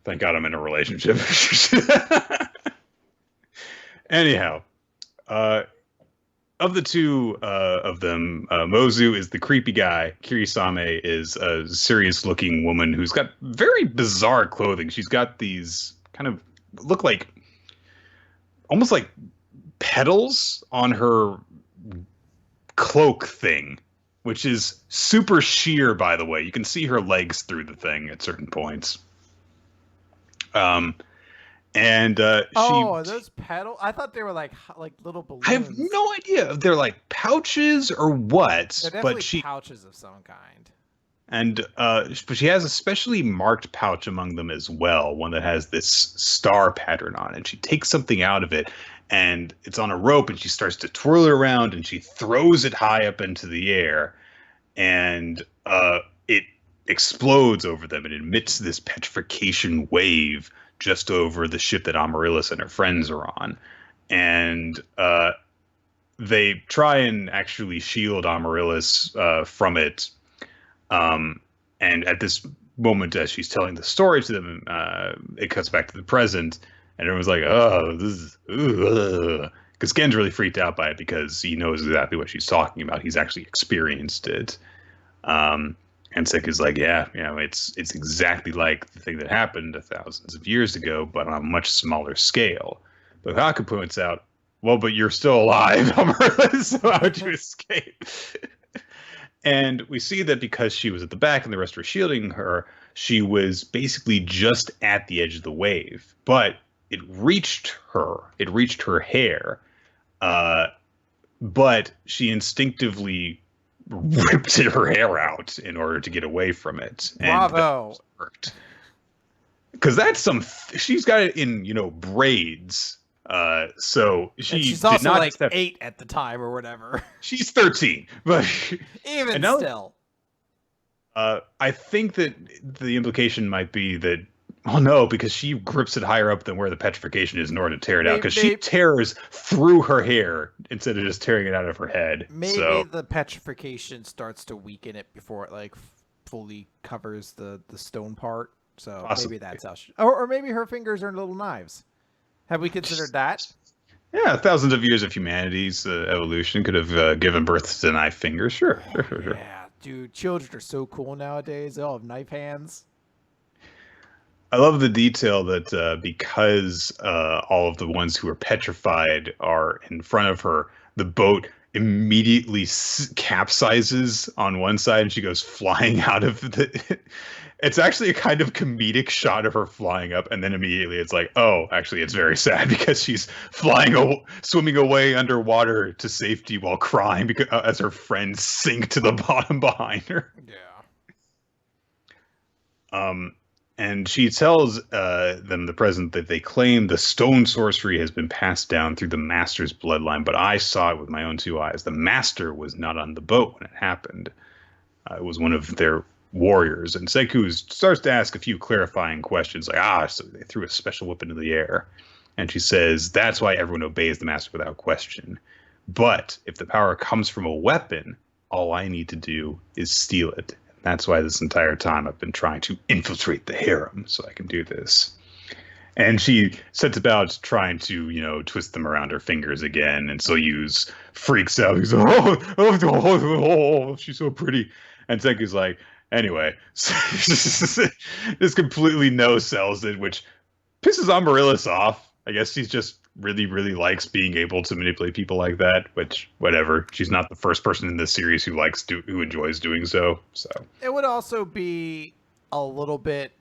Thank God I'm in a relationship. Anyhow, uh, of the two of them, Mozu is the creepy guy. Kirisame is a serious-looking woman who's got very bizarre clothing. She's got these kind of look like almost like petals on her cloak thing, which is super sheer, by the way. You can see her legs through the thing at certain points. And are those petals? I thought they were like little balloons. I have no idea if they're like pouches or what. They're definitely pouches of some kind. And but she has a specially marked pouch among them as well, one that has this star pattern on it. She takes something out of it, and it's on a rope, and she starts to twirl it around, and she throws it high up into the air, and it explodes over them and emits this petrification wave just over the ship that Amaryllis and her friends are on. And they try and actually shield Amaryllis from it. And at this moment, as she's telling the story to them, it cuts back to the present, and everyone's like, "Oh, this is," because Gen's really freaked out by it because he knows exactly what she's talking about. He's actually experienced it. And Seku's like, yeah, it's exactly like the thing that happened thousands of years ago, but on a much smaller scale. But Haku points out, well, but you're still alive, Amaryllis, so how would you escape? And we see that because she was at the back and the rest were shielding her, she was basically just at the edge of the wave. But it reached her. It reached her hair. But she instinctively ripped her hair out in order to get away from it. Bravo. Because that's she's got it in, braids. So she's also like 8 at the time or whatever. She's 13, but even still. I think that the implication might be that, oh no, because she grips it higher up than where the petrification is in order to tear it out. Because she tears through her hair instead of just tearing it out of her head. Maybe the petrification starts to weaken it before it like fully covers the stone part. So possibly. Maybe that's how or maybe her fingers are little knives. Have we considered that? Yeah, thousands of years of humanity's evolution could have given birth to knife fingers. Sure. Yeah, dude, children are so cool nowadays. They all have knife hands. I love the detail that because all of the ones who are petrified are in front of her, the boat immediately capsizes on one side and she goes flying out of the... It's actually a kind of comedic shot of her flying up, and then immediately it's like, oh, actually it's very sad because she's swimming away underwater to safety while crying because as her friends sink to the bottom behind her. Yeah. And she tells them, the present, that they claim the stone sorcery has been passed down through the master's bloodline, but I saw it with my own 2 eyes. The master was not on the boat when it happened. It was one of their warriors. And Seku starts to ask a few clarifying questions, like, so they threw a special weapon into the air. And she says, that's why everyone obeys the master without question. But if the power comes from a weapon, all I need to do is steal it. That's why this entire time I've been trying to infiltrate the harem so I can do this. And she sets about trying to, twist them around her fingers again. And Soyuz freaks out. He's like, oh, she's so pretty. And Seku's like, anyway, just completely no-sells it, which pisses Amaryllis off. I guess she's just really, really likes being able to manipulate people like that, which, whatever. She's not the first person in this series who enjoys doing so. So it would also be a little bit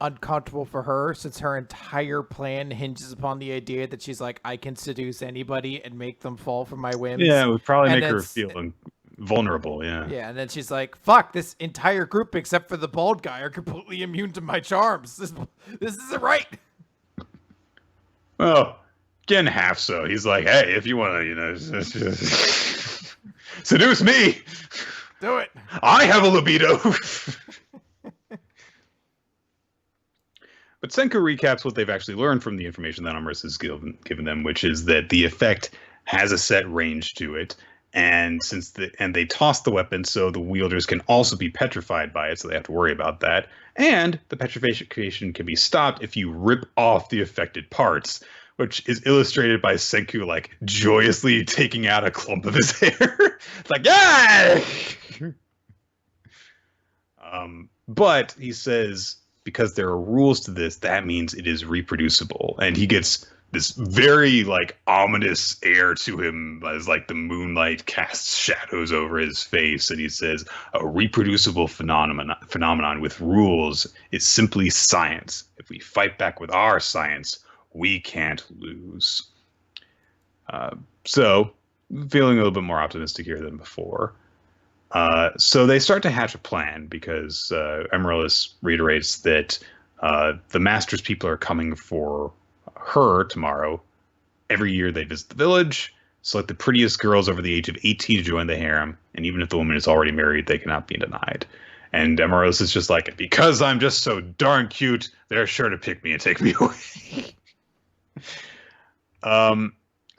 uncomfortable for her since her entire plan hinges upon the idea that she's like, I can seduce anybody and make them fall for my whims. Yeah, it would probably make her feel vulnerable. Yeah, and then she's like, fuck, this entire group except for the bald guy are completely immune to my charms. This isn't right. Well, Gen half so. He's like, hey, if you want to, seduce me, do it. I have a libido. But Senku recaps what they've actually learned from the information that Amris has given them, which is that the effect has a set range to it. And they toss the weapon, so the wielders can also be petrified by it, so they have to worry about that. And the petrification can be stopped if you rip off the affected parts, which is illustrated by Senku like joyously taking out a clump of his hair. It's like, yeah. But he says because there are rules to this, that means it is reproducible, and he gets this very like ominous air to him as like the moonlight casts shadows over his face, and he says a reproducible phenomenon with rules is simply science. If we fight back with our science, we can't lose. So feeling a little bit more optimistic here than before. So they start to hatch a plan because Amaryllis reiterates that the Master's people are coming for her tomorrow. Every year they visit the village, select the prettiest girls over the age of 18 to join the harem, and even if the woman is already married, they cannot be denied. And Amaryllis is just like, because I'm just so darn cute, they're sure to pick me and take me away.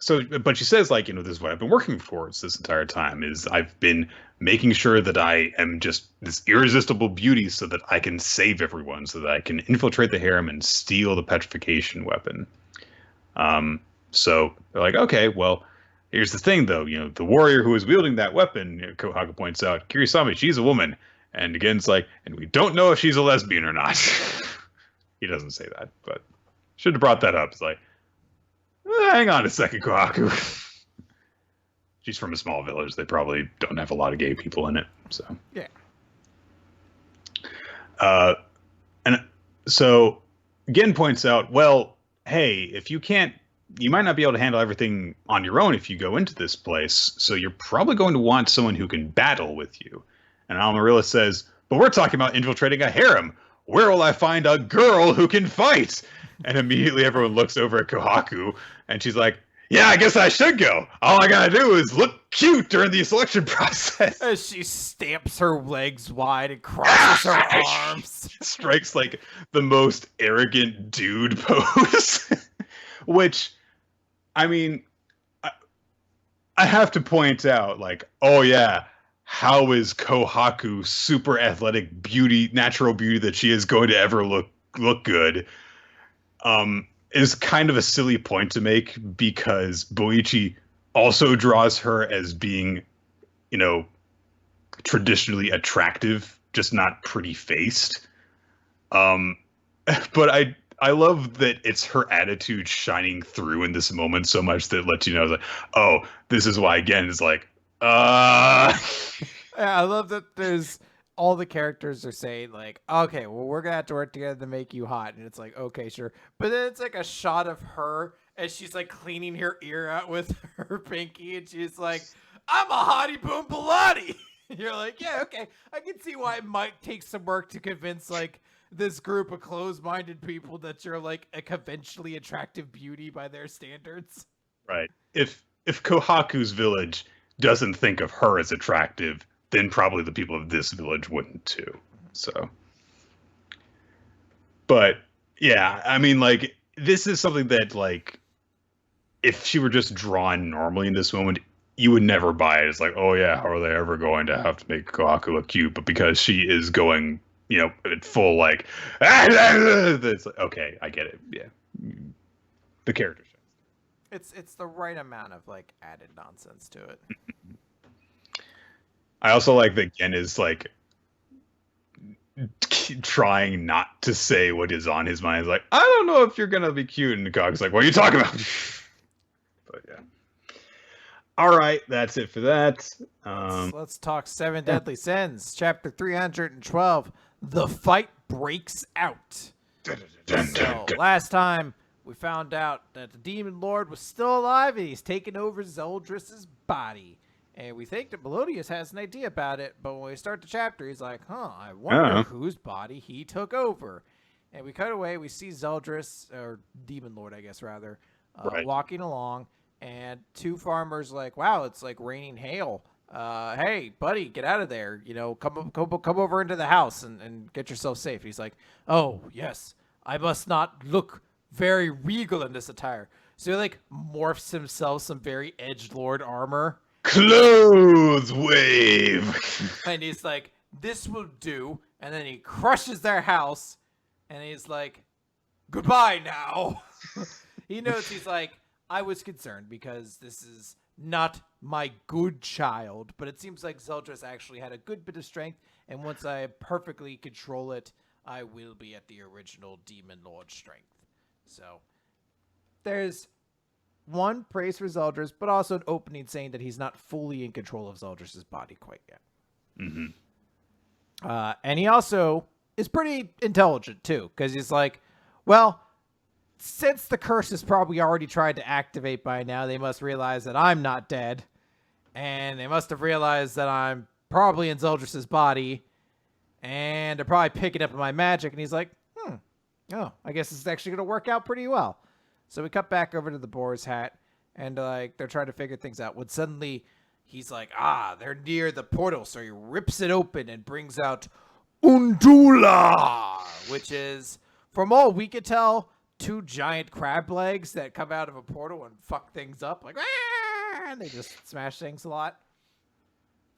So, but she says, like, this is what I've been working towards this entire time, is I've been making sure that I am just this irresistible beauty so that I can save everyone, so that I can infiltrate the harem and steal the petrification weapon. So they're like, okay, well, here's the thing, though. The warrior who is wielding that weapon, Kohaku points out, Kirisame, she's a woman. And again, it's like, and we don't know if she's a lesbian or not. He doesn't say that, but should have brought that up. It's like, hang on a second, Kohaku. She's from a small village. They probably don't have a lot of gay people in it. So yeah. And so Gen points out, well, hey, if you might not be able to handle everything on your own if you go into this place. So you're probably going to want someone who can battle with you. And Amaryllis says, but we're talking about infiltrating a harem. Where will I find a girl who can fight? And immediately everyone looks over at Kohaku, and she's like, yeah, I guess I should go. All I gotta do is look cute during the selection process. As she stamps her legs wide and crosses her arms. Strikes like the most arrogant dude pose. Which, I mean, I have to point out, like, oh yeah, how is Kohaku super athletic beauty, natural beauty that she is going to ever look good? Is kind of a silly point to make because Boichi also draws her as being, traditionally attractive, just not pretty faced. But I love that it's her attitude shining through in this moment so much that it lets you know, like, oh, this is why Gen is like, Yeah, I love that there's all the characters are saying like, okay, well, we're gonna have to work together to make you hot, and it's like, okay, sure, but then it's like a shot of her as she's like cleaning her ear out with her pinky, and she's like, I'm a hottie boom Pilates. You're like, yeah, okay, I can see why it might take some work to convince like this group of closed-minded people that you're like a conventionally attractive beauty by their standards. Right. If Kohaku's village doesn't think of her as attractive, then probably the people of this village wouldn't too. So, but yeah, I mean, like, this is something that, like, if she were just drawn normally in this moment, you would never buy it. It's like, oh yeah, how are they ever going to have to make Kohaku look cute? But because she is going, at full like, it's like, okay, I get it. Yeah, the character. It's the right amount of like added nonsense to it. I also like that Gen is like trying not to say what is on his mind. He's like, I don't know if you're gonna be cute, and Kag's like, what are you talking about? But yeah. All right, that's it for that. Let's talk Seven Deadly Sins, chapter 312. The fight breaks out. So last time we found out that the Demon Lord was still alive and he's taken over Zeldris' body. And we think that Melodius has an idea about it, but when we start the chapter, he's like, I wonder whose body he took over. And we cut away, we see Zeldris, or Demon Lord, I guess, rather, walking along, and two farmers like, wow, it's like raining hail. Hey, buddy, get out of there. Come over into the house and get yourself safe. He's like, oh, yes, I must not look very regal in this attire. So he, like, morphs himself some very edgelord armor. Clothes wave. And he's like, this will do. And then he crushes their house. And he's like, goodbye now. He knows, he's like, I was concerned because this is not my good child, but it seems like Zeldris actually had a good bit of strength, and once I perfectly control it, I will be at the original Demon Lord strength. So there's one praise for Zeldris, but also an opening saying that he's not fully in control of Zeldris' body quite yet. Mm-hmm. And he also is pretty intelligent too, because he's like, well, since the curse is probably already tried to activate by now, they must realize that I'm not dead, and they must have realized that I'm probably in Zeldris' body, and they're probably picking up on my magic. And he's like, oh, I guess this is actually going to work out pretty well. So we cut back over to the boar's hat, and like they're trying to figure things out when suddenly he's like, they're near the portal. So he rips it open and brings out Undula, which is, from all we could tell, 2 giant crab legs that come out of a portal and fuck things up. Like, and they just smash things a lot.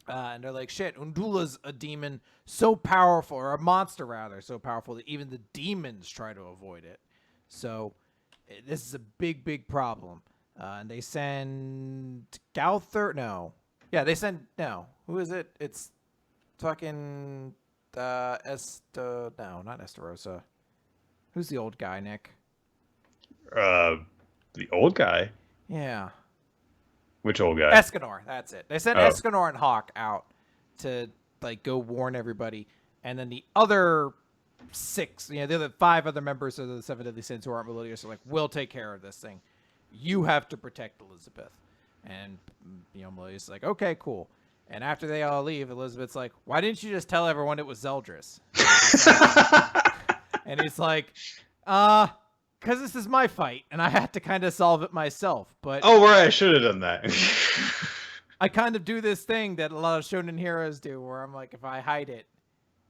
And they're like, shit, Undula's a demon so powerful, or a monster rather, so powerful that even the demons try to avoid it. So this is a big, big problem. And they send Gauther. No. Yeah, they send, no. Who is it? It's fucking no, not Estarossa. Who's the old guy, Nick? The old guy? Yeah. Which old guy? Escanor, that's it. They sent Escanor and Hawk out to like go warn everybody, and then the other 6, the other 5 other members of the 7 Deadly Sins who aren't Melodious are like, we'll take care of this thing. You have to protect Elizabeth. And Melodious is like, okay, cool. And after they all leave, Elizabeth's like, why didn't you just tell everyone it was Zeldris? And he's like, because this is my fight, and I had to kind of solve it myself. But right, I should have done that. I kind of do this thing that a lot of shonen heroes do, where I'm like, if I hide it,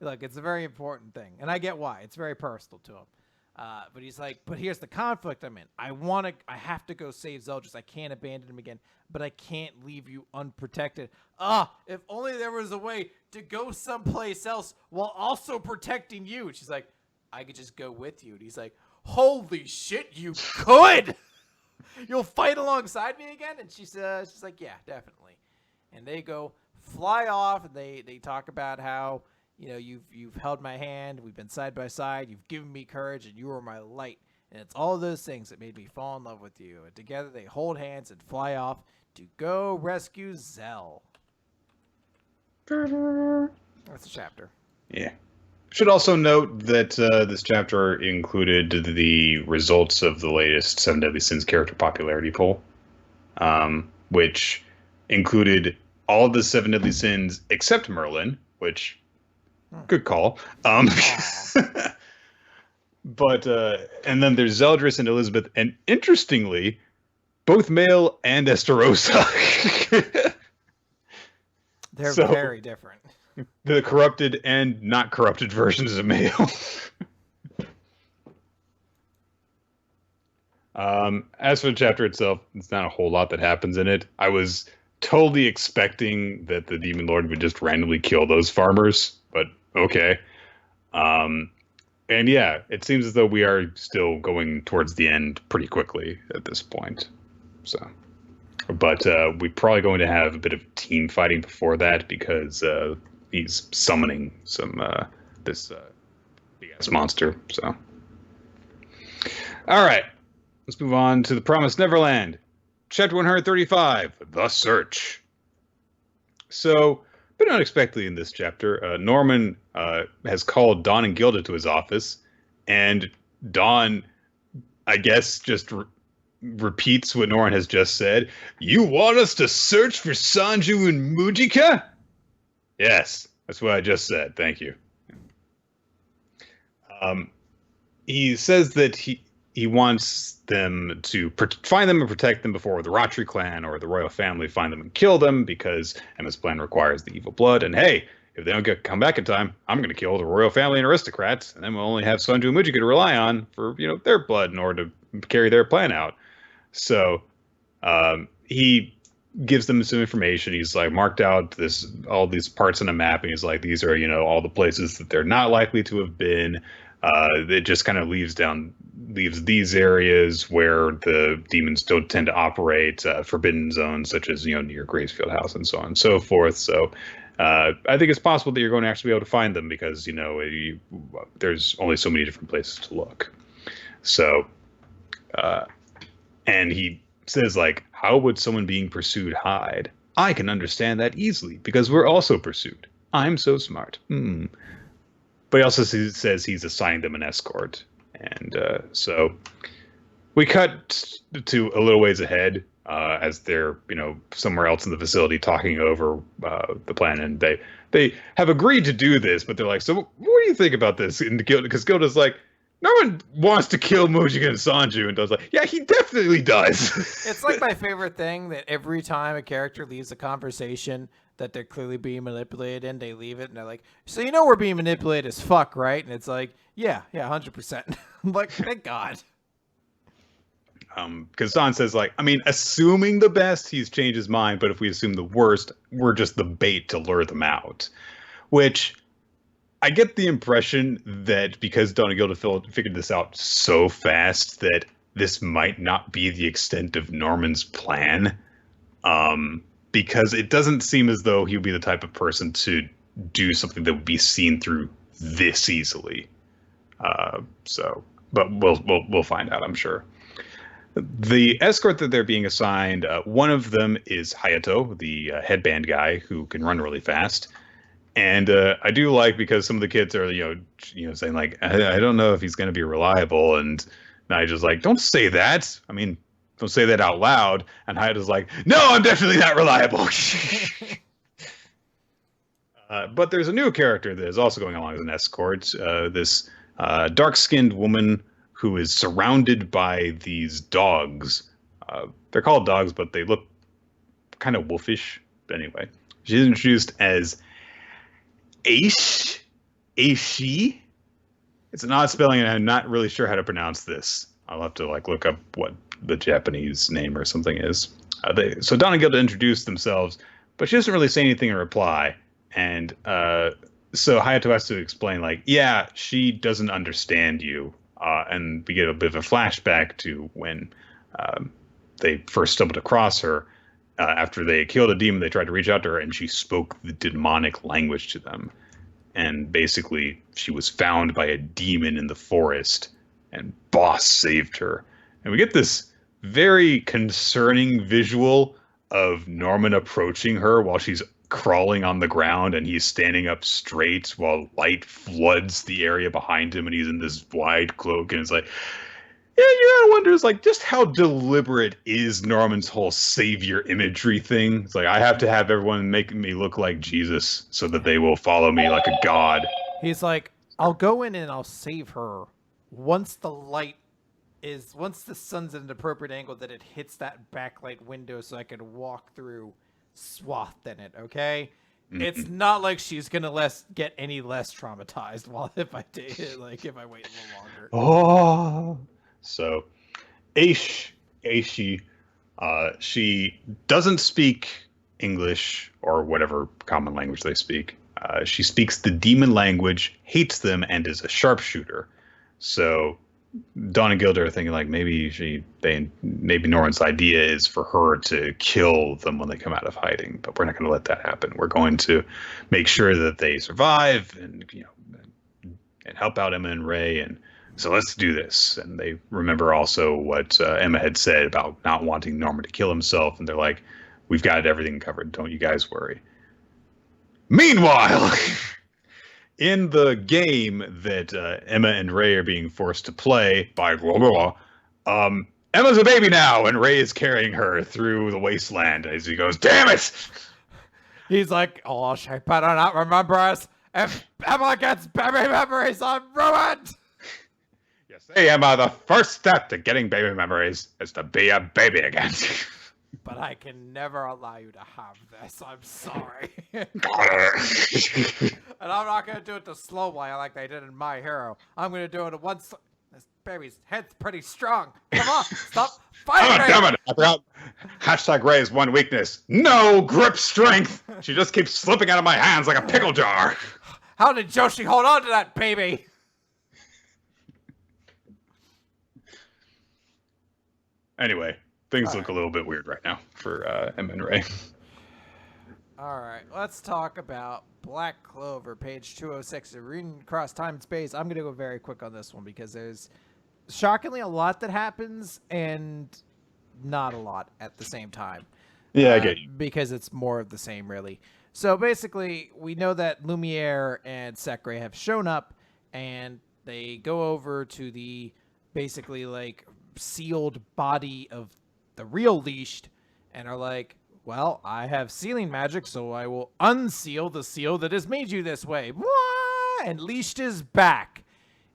look, it's a very important thing, and I get why. It's very personal to him. But he's like, but here's the conflict I'm in. I have to go save Zeldris. I can't abandon him again, but I can't leave you unprotected. If only there was a way to go someplace else while also protecting you. And she's like, I could just go with you. And he's like, holy shit, you could! You'll fight alongside me again? And she's like, yeah, definitely. And they go fly off, and they talk about how, you've held my hand, we've been side by side, you've given me courage, and you are my light. And it's all those things that made me fall in love with you. And together they hold hands and fly off to go rescue Zell. That's a chapter. Yeah. Should also note that this chapter included the results of the latest 7 Deadly Sins character popularity poll, which included all of the 7 Deadly Sins except Merlin, which, good call. But, and then there's Zeldris and Elizabeth, and interestingly, both male and Estarossa. They're very different. The corrupted and not corrupted versions of male. As for the chapter itself, it's not a whole lot that happens in it. I was totally expecting that the Demon Lord would just randomly kill those farmers, but okay. And yeah, it seems as though we are still going towards the end pretty quickly at this point. So, but we're probably going to have a bit of team fighting before that because he's summoning some this big ass monster. So, all right, let's move on to the Promised Neverland, chapter 135, The Search. So, a bit unexpectedly in this chapter, Norman has called Dawn and Gilda to his office, and Dawn, I guess, just repeats what Norman has just said. You want us to search for Sanju and Mujika? Yes, that's what I just said. Thank you. He says that he wants them to find them and protect them before the Rotary clan or the royal family find them and kill them because Emma's plan requires the evil blood. And hey, if they don't come back in time, I'm going to kill the royal family and aristocrats, and then we'll only have Sanju and Mujika to rely on for their blood in order to carry their plan out. So he gives them some information. He's like marked out all these parts on a map, and he's like, these are all the places that they're not likely to have been. It just kind of leads down leaves these areas where the demons don't tend to operate, forbidden zones such as near Gracefield House and so on and so forth. So I think it's possible that you're going to actually be able to find them because there's only so many different places to look. So, and he says like, how would someone being pursued hide? I can understand that easily because we're also pursued. I'm so smart. But he also says he's assigning them an escort. And so we cut to a little ways ahead as they're, somewhere else in the facility talking over the plan. And they have agreed to do this, but they're like, so what do you think about this? And because Gilda's like, no one wants to kill Mujica and Sanju. And Do's like, yeah, he definitely does. It's like my favorite thing that every time a character leaves a conversation that they're clearly being manipulated in, they leave it and they're like, so we're being manipulated as fuck, right? And it's like, yeah, 100%. I'm like, thank God. Because San says like, assuming the best, he's changed his mind, but if we assume the worst, we're just the bait to lure them out. Which I get the impression that because Dawn and Gilda figured this out so fast that this might not be the extent of Norman's plan. Because it doesn't seem as though he would be the type of person to do something that would be seen through this easily. But we'll find out, I'm sure. The escort that they're being assigned, one of them is Hayato, the headband guy who can run really fast. And I do like because some of the kids are, saying like, I don't know if he's going to be reliable. And Nigel's like, don't say that. Don't say that out loud. And Hayato's like, no, I'm definitely not reliable. But there's a new character that is also going along as an escort. This dark-skinned woman who is surrounded by these dogs. They're called dogs, but they look kind of wolfish. But anyway, she's introduced as Aishi. It's an odd spelling, and I'm not really sure how to pronounce this. I'll have to look up what the Japanese name or something is. So Dawn and Gilda introduce themselves, but she doesn't really say anything in reply. And so Hayato has to explain, yeah, she doesn't understand you. And we get a bit of a flashback to when they first stumbled across her. After they killed a demon, they tried to reach out to her, and she spoke the demonic language to them. And basically, she was found by a demon in the forest, and Boss saved her. And we get this very concerning visual of Norman approaching her while she's crawling on the ground, and he's standing up straight while light floods the area behind him, and he's in this wide cloak, and it's like, yeah, you gotta wonder, just how deliberate is Norman's whole savior imagery thing? It's like, I have to have everyone making me look like Jesus so that they will follow me like a god. He's like, I'll go in and I'll save her once the sun's at an appropriate angle that it hits that backlight window so I can walk through swathed in it, okay? Mm-hmm. It's not like she's gonna get any less traumatized if I wait a little longer. Oh, so Aishi, she doesn't speak English or whatever common language they speak. She speaks the demon language, hates them, and is a sharpshooter. So Dawn and Gilda are thinking maybe Norman's idea is for her to kill them when they come out of hiding, but we're not going to let that happen. We're going to make sure that they survive and help out Emma and Ray, and so let's do this. And they remember also what Emma had said about not wanting Norman to kill himself, and they're like, we've got everything covered. Don't you guys worry. Meanwhile, in the game that Emma and Ray are being forced to play by Emma's a baby now, and Ray is carrying her through the wasteland as he goes, damn it! He's like, oh, she better not remember us. If Emma gets baby memories, I'm ruined! You see, Emma, the first step to getting baby memories is to be a baby again. But I can never allow you to have this. I'm sorry. And I'm not going to do it the slow way like they did in My Hero. I'm going to do it once. This baby's head's pretty strong. Come on, stop fighting. Oh, damn it. I forgot. Hashtag Ray's one weakness. No grip strength. She just keeps slipping out of my hands like a pickle jar. How did Joshi hold on to that baby? Anyway, things All look right. a little bit weird right now for Emma and Ray. All right, let's talk about Black Clover, page 206. Reading across time and space. I'm going to go very quick on this one because there's shockingly a lot that happens and not a lot at the same time. Yeah, I get you. Because it's more of the same, really. So basically, we know that Lumiere and Sekre have shown up, and they go over to the basically like sealed body of the real Leashed, and are like, well, I have sealing magic, so I will unseal the seal that has made you this way. What? And Leashed is back.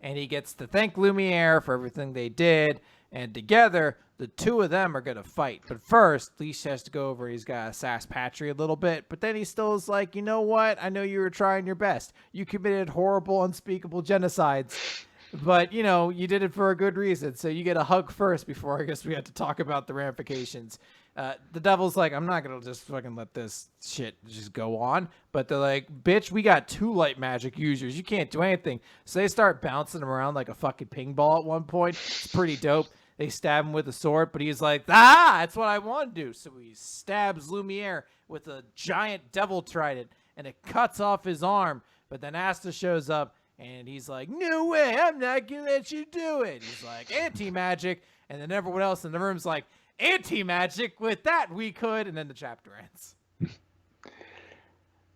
And he gets to thank Lumiere for everything they did. And together, the two of them are going to fight. But first, Leashed has to go over. He's got to sass Patry a little bit. But then he still is like, you know what? I know you were trying your best. You committed horrible, unspeakable genocides. But, you know, you did it for a good reason. So you get a hug first before I guess we have to talk about the ramifications. The devil's like, I'm not going to just fucking let this shit just go on. But they're like, bitch, we got 2 light magic users. You can't do anything. So they start bouncing him around like a fucking ping ball at one point. It's pretty dope. They stab him with a sword, but he's like, that's what I want to do. So he stabs Lumiere with a giant devil trident, and it cuts off his arm. But then Asta shows up, and he's like, no way, I'm not going to let you do it. He's like, anti-magic. And then everyone else in the room's like, anti-magic, with that we could. And then the chapter ends.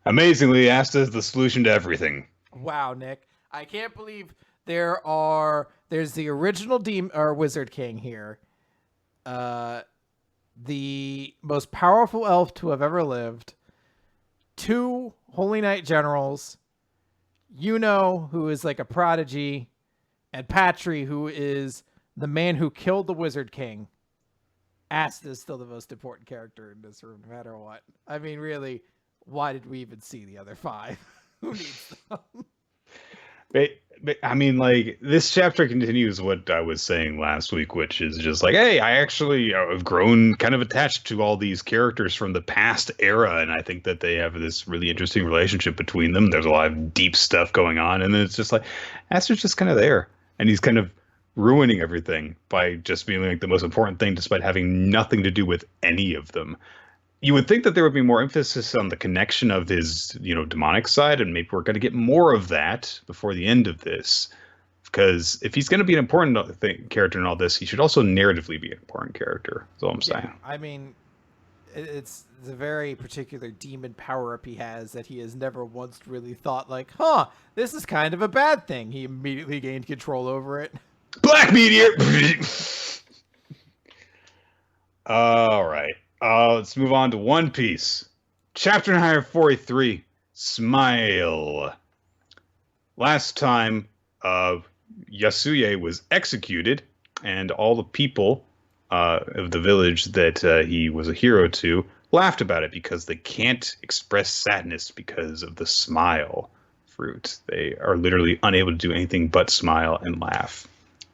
Amazingly, Asta is the solution to everything. Wow, Nick. I can't believe there's the original demon or wizard king here. The most powerful elf to have ever lived. 2 Holy Knight generals. Yuno, who is like a prodigy, and Patry, who is the man who killed the wizard king. Asta is still the most important character in this room, no matter what. I mean, really, why did we even see the other 5? Who needs them? I mean, like, this chapter continues what I was saying last week, which is just like, hey, I actually have grown kind of attached to all these characters from the past era, and I think that they have this really interesting relationship between them. There's a lot of deep stuff going on, and then it's just like, Aster's just kind of there, and he's kind of ruining everything by just being like the most important thing, despite having nothing to do with any of them. You would think that there would be more emphasis on the connection of his, demonic side, and maybe we're going to get more of that before the end of this. Because if he's going to be an important character in all this, he should also narratively be an important character. That's all I'm saying. I mean, it's a very particular demon power-up he has that he has never once really thought like, this is kind of a bad thing. He immediately gained control over it. Black Meteor! All right. Let's move on to One Piece. Chapter 943, Smile. Last time, Yasuye was executed, and all the people of the village that he was a hero to laughed about it because they can't express sadness because of the smile fruit. They are literally unable to do anything but smile and laugh.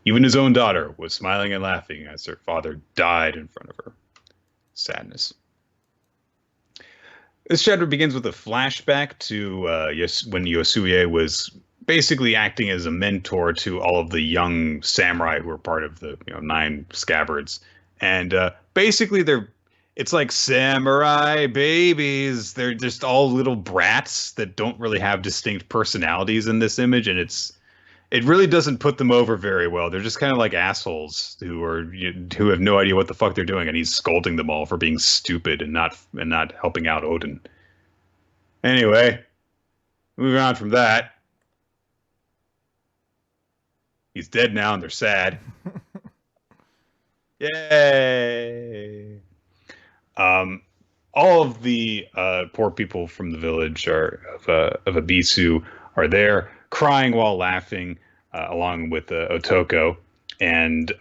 Even his own daughter was smiling and laughing as her father died in front of her. Sadness. This chapter begins with a flashback to when Yasuye was basically acting as a mentor to all of the young samurai who were part of the 9 scabbards, and basically it's like samurai babies. They're just all little brats that don't really have distinct personalities in this image, and it really doesn't put them over very well. They're just kind of like assholes who have no idea what the fuck they're doing, and he's scolding them all for being stupid and not helping out Odin. Anyway, moving on from that. He's dead now, and they're sad. Yay! All of the poor people from the village of Abisu are there, crying while laughing, along with Otoko, and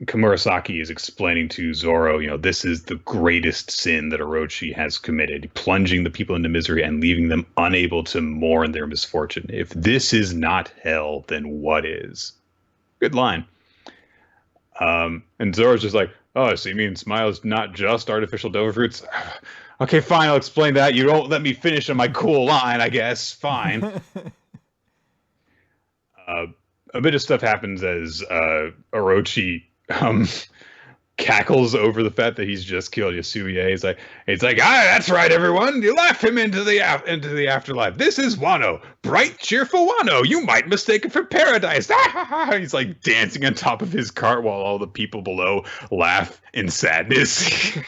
Komurasaki is explaining to Zoro, this is the greatest sin that Orochi has committed, plunging the people into misery and leaving them unable to mourn their misfortune. If this is not hell, then what is? Good line. And Zoro's just like, oh, so you mean Smile is not just artificial Dover fruits? Okay, fine, I'll explain that. You don't let me finish on my cool line, I guess. Fine. A bit of stuff happens as Orochi cackles over the fact that he's just killed Yasuye. It's like, that's right, everyone. You laugh him into the afterlife. This is Wano, bright, cheerful Wano. You might mistake it for paradise. He's like dancing on top of his cart while all the people below laugh in sadness. What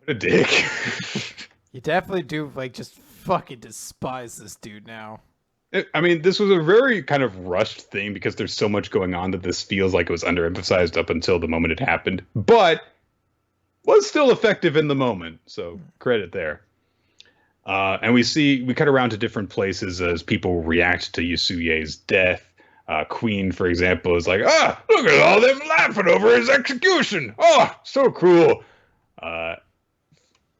a dick. You definitely do like just fucking despise this dude now. I mean, this was a very kind of rushed thing because there's so much going on that this feels like it was underemphasized up until the moment it happened, but was still effective in the moment. So credit there. And we cut around to different places as people react to Yasuye's death. Queen, for example, is like, look at all them laughing over his execution. Oh, so cruel.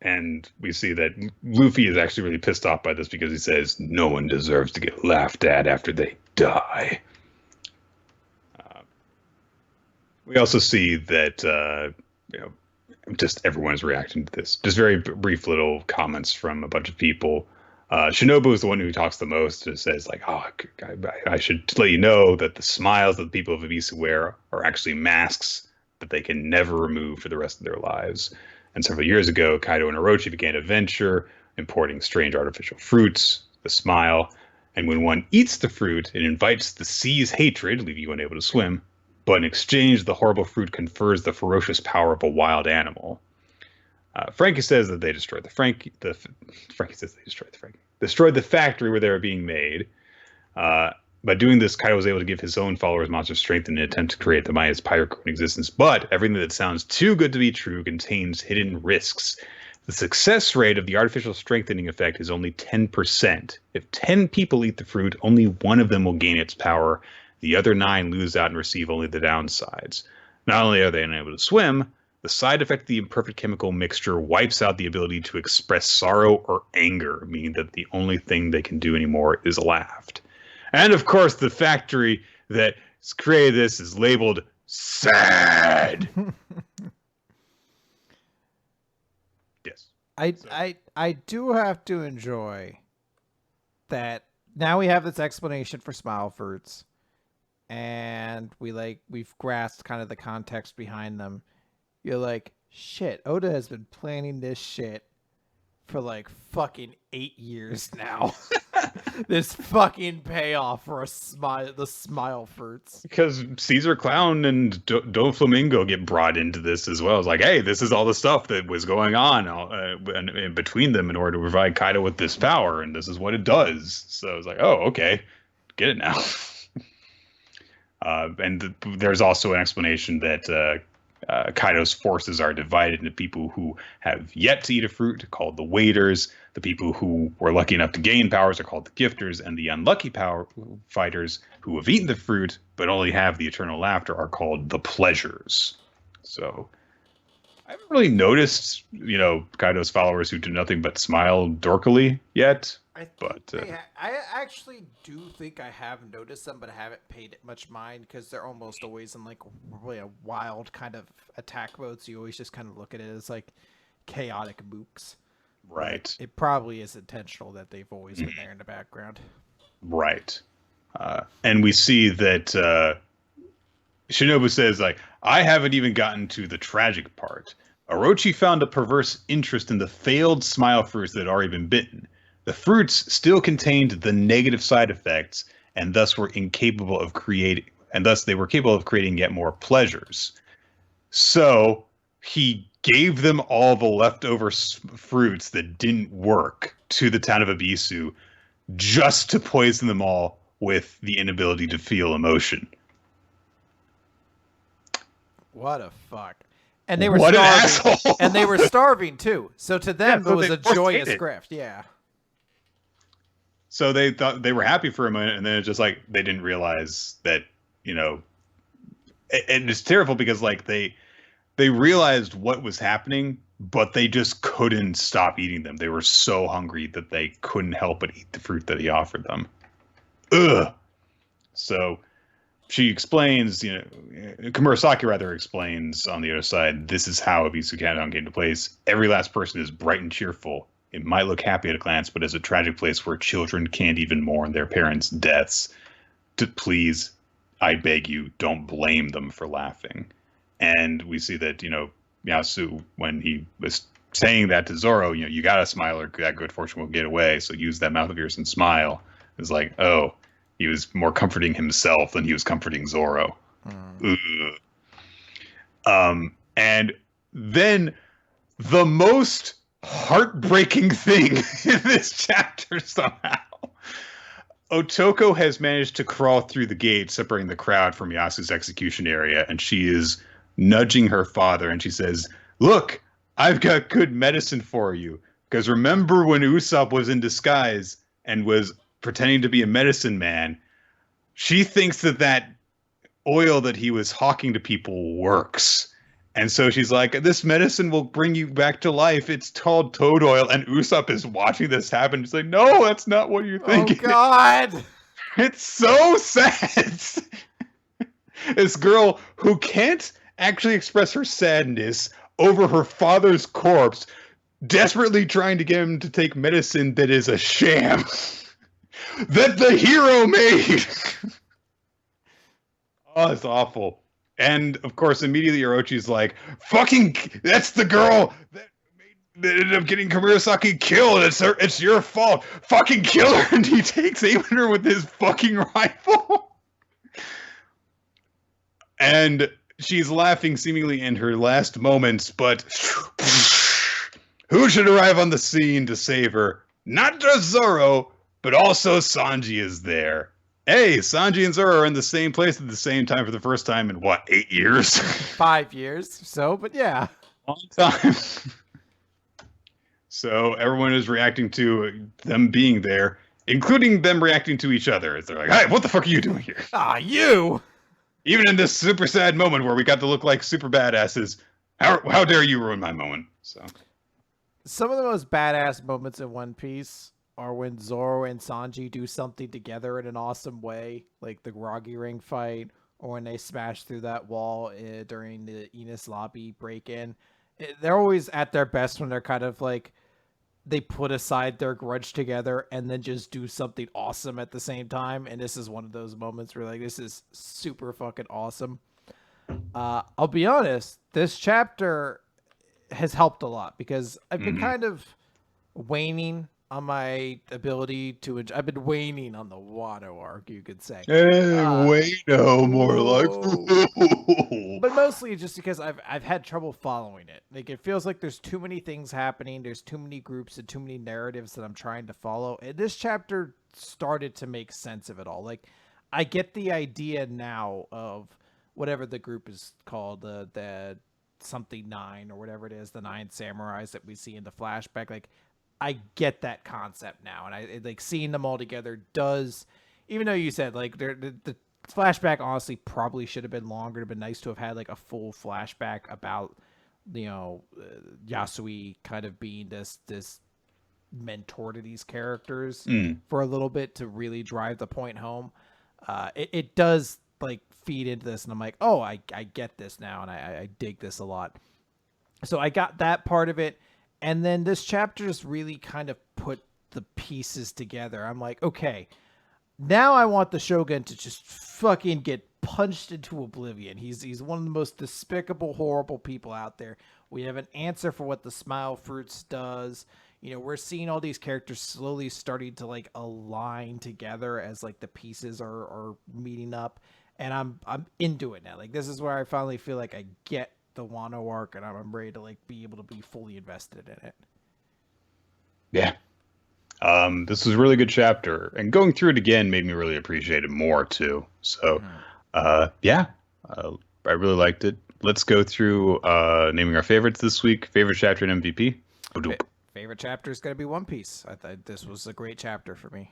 And we see that Luffy is actually really pissed off by this because he says no one deserves to get laughed at after they die. We also see that just everyone is reacting to this. Just very brief little comments from a bunch of people. Shinobu is the one who talks the most. It says like, I should let you know that the smiles that the people of Ibiza wear are actually masks that they can never remove for the rest of their lives. And several years ago, Kaido and Orochi began a venture importing strange artificial fruits, the smile, and when one eats the fruit, it invites the sea's hatred, leaving you unable to swim, but in exchange, the horrible fruit confers the ferocious power of a wild animal. Frankie says that they destroyed destroyed the factory where they were being made. By doing this, Kaido was able to give his own followers monster strength in an attempt to create the Maya's Pyroco in existence. But everything that sounds too good to be true contains hidden risks. The success rate of the artificial strengthening effect is only 10%. If 10 people eat the fruit, only one of them will gain its power. The other 9 lose out and receive only the downsides. Not only are they unable to swim, the side effect of the imperfect chemical mixture wipes out the ability to express sorrow or anger, meaning that the only thing they can do anymore is laugh. And of course, the factory that created this is labeled sad. Yes. I do have to enjoy that now we have this explanation for smile fruits, and we've grasped kind of the context behind them. You're like, shit, Oda has been planning this shit for like fucking 8 years now. This fucking payoff for the smile fruits. Because Caesar Clown and Don Flamingo get brought into this as well. It's like, hey, this is all the stuff that was going on in between them in order to provide Kaido with this power, and this is what it does. So it's like, oh, okay, get it now. There's also an explanation that Kaido's forces are divided into people who have yet to eat a fruit, called the waiters. The people who were lucky enough to gain powers are called the gifters, and the unlucky power fighters who have eaten the fruit but only have the eternal laughter are called the pleasures. So I haven't really noticed, Kaido's followers who do nothing but smile dorkily yet. I actually do think I have noticed them, but I haven't paid much mind because they're almost always in like really a wild kind of attack mode. So you always just kind of look at it as like chaotic mooks. Right. But it probably is intentional that they've always been there in the background. Right. And we see that Shinobu says, like, I haven't even gotten to the tragic part. Orochi found a perverse interest in the failed smile fruits that had already been bitten. The fruits still contained the negative side effects, and thus they were capable of creating yet more pleasures. So he gave them all the leftover fruits that didn't work to the town of Ibisu just to poison them all with the inability to feel emotion. What a fuck. And they were what starving. An asshole. And they were starving too. So to them, so it was a joyous it. grift. Yeah. So they thought they were happy for a minute, and then it's just like they didn't realize that, and it's terrible because like they realized what was happening, but they just couldn't stop eating them. They were so hungry that they couldn't help but eat the fruit that he offered them. Ugh. So she explains, Komurasaki rather explains on the other side, this is how Ibisu Countdown came to place. Every last person is bright and cheerful. It might look happy at a glance, but it's a tragic place where children can't even mourn their parents' deaths. Please, I beg you, don't blame them for laughing. And we see that, Yasu, when he was saying that to Zoro, you gotta smile or that good fortune will get away. So use that mouth of yours and smile. It's like, oh, he was more comforting himself than he was comforting Zoro. And then the most heartbreaking thing in this chapter somehow. Otoko has managed to crawl through the gate separating the crowd from Yasu's execution area, and she is nudging her father, and she says, "Look, I've got good medicine for you. Because remember when Usopp was in disguise and was pretending to be a medicine man? She thinks that oil that he was hawking to people works. And so she's like, this medicine will bring you back to life. It's called toad oil." And Usopp is watching this happen. He's like, no, that's not what you're thinking. Oh, God. It's so sad. This girl who can't actually express her sadness over her father's corpse, desperately trying to get him to take medicine that is a sham that the hero made. Oh, it's awful. And of course, immediately Orochi's like, "Fucking, that's the girl that ended up getting Kamirasaki killed. It's your fault. Fucking kill her!" And he takes aim at her with his fucking rifle. And she's laughing seemingly in her last moments, but who should arrive on the scene to save her? Not just Zoro, but also Sanji is there. Hey, Sanji and Zoro are in the same place at the same time for the first time in, 8 years? 5 years, so, but yeah. Long time. So everyone is reacting to them being there, including them reacting to each other. They're like, "Hey, what the fuck are you doing here?" You! Even in this super sad moment where we got to look like super badasses, how dare you ruin my moment? So, some of the most badass moments in One Piece are when Zoro and Sanji do something together in an awesome way, like the Groggy Ring fight, or when they smash through that wall during the Enos Lobby break-in. They're always at their best when they're kind of like, they put aside their grudge together and then just do something awesome at the same time. And this is one of those moments where like, this is super fucking awesome. I'll be honest, this chapter has helped a lot because I've been kind of waning on my ability to I've been waning on the Wano arc, you could say. Wano, more like. But mostly just because I've had trouble following it. Like, it feels like there's too many things happening, there's too many groups and too many narratives that I'm trying to follow. And this chapter started to make sense of it all. Like, I get the idea now of whatever the group is called, the something 9 or whatever it is, the 9 samurais that we see in the flashback. Like, I get that concept now, and I like seeing them all together does, even though you said like the flashback honestly probably should have been longer. It'd been nice to have had like a full flashback about, Yasui kind of being this mentor to these characters for a little bit to really drive the point home. It does like feed into this, and I'm like, oh, I get this now, and I dig this a lot. So I got that part of it. And then this chapter just really kind of put the pieces together. I'm like, okay, now I want the Shogun to just fucking get punched into oblivion. He's one of the most despicable, horrible people out there. We have an answer for what the Smile Fruits does. We're seeing all these characters slowly starting to like align together as like the pieces are meeting up. And I'm into it now. Like, this is where I finally feel like I get the Wano arc, and I'm ready to like be able to be fully invested in it. Yeah. This was a really good chapter, and going through it again made me really appreciate it more too. So, I really liked it. Let's go through naming our favorites this week. Favorite chapter and MVP. Favorite chapter is going to be One Piece. I thought this was a great chapter for me.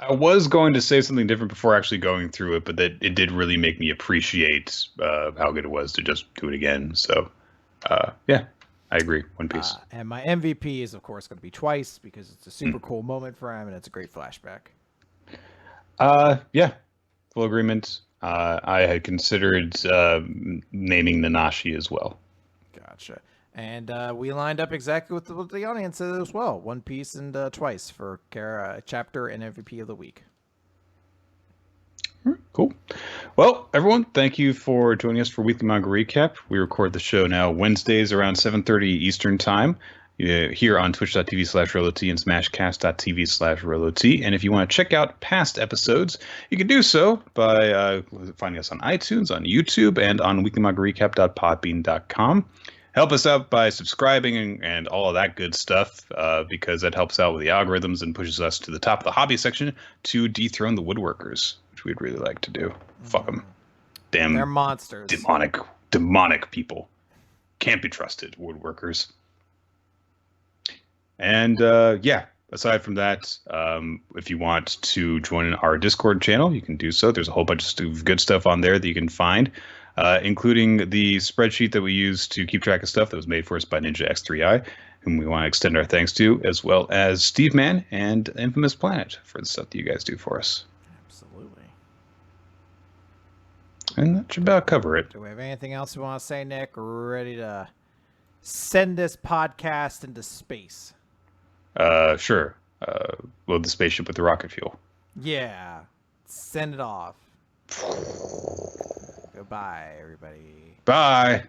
I was going to say something different before actually going through it, but that it did really make me appreciate how good it was to just do it again. So, I agree. One Piece. And my MVP is, of course, going to be Twice because it's a super cool moment for him and it's a great flashback. Full agreement. I had considered naming Nanashi as well. Gotcha. And we lined up exactly with what the audience said as well. One Piece and Twice for chapter and MVP of the week. Cool. Well, everyone, thank you for joining us for Weekly Manga Recap. We record the show now Wednesdays around 7:30 Eastern Time here on twitch.tv/RoloT and smashcast.tv/RoloT. And if you want to check out past episodes, you can do so by finding us on iTunes, on YouTube, and on weeklymangarecap.podbean.com. Help us out by subscribing and all of that good stuff because that helps out with the algorithms and pushes us to the top of the hobby section to dethrone the woodworkers, which we'd really like to do. Fuck them. Damn. They're monsters. Demonic people. Can't be trusted, woodworkers. And aside from that, if you want to join our Discord channel, you can do so. There's a whole bunch of good stuff on there that you can find, including the spreadsheet that we use to keep track of stuff that was made for us by Ninja X3i, whom we want to extend our thanks to, as well as Steve Man and Infamous Planet for the stuff that you guys do for us. Absolutely. And that should about cover it. Do we have anything else we want to say, Nick? We're ready to send this podcast into space. Sure. Load the spaceship with the rocket fuel. Yeah. Send it off. Goodbye, everybody. Bye.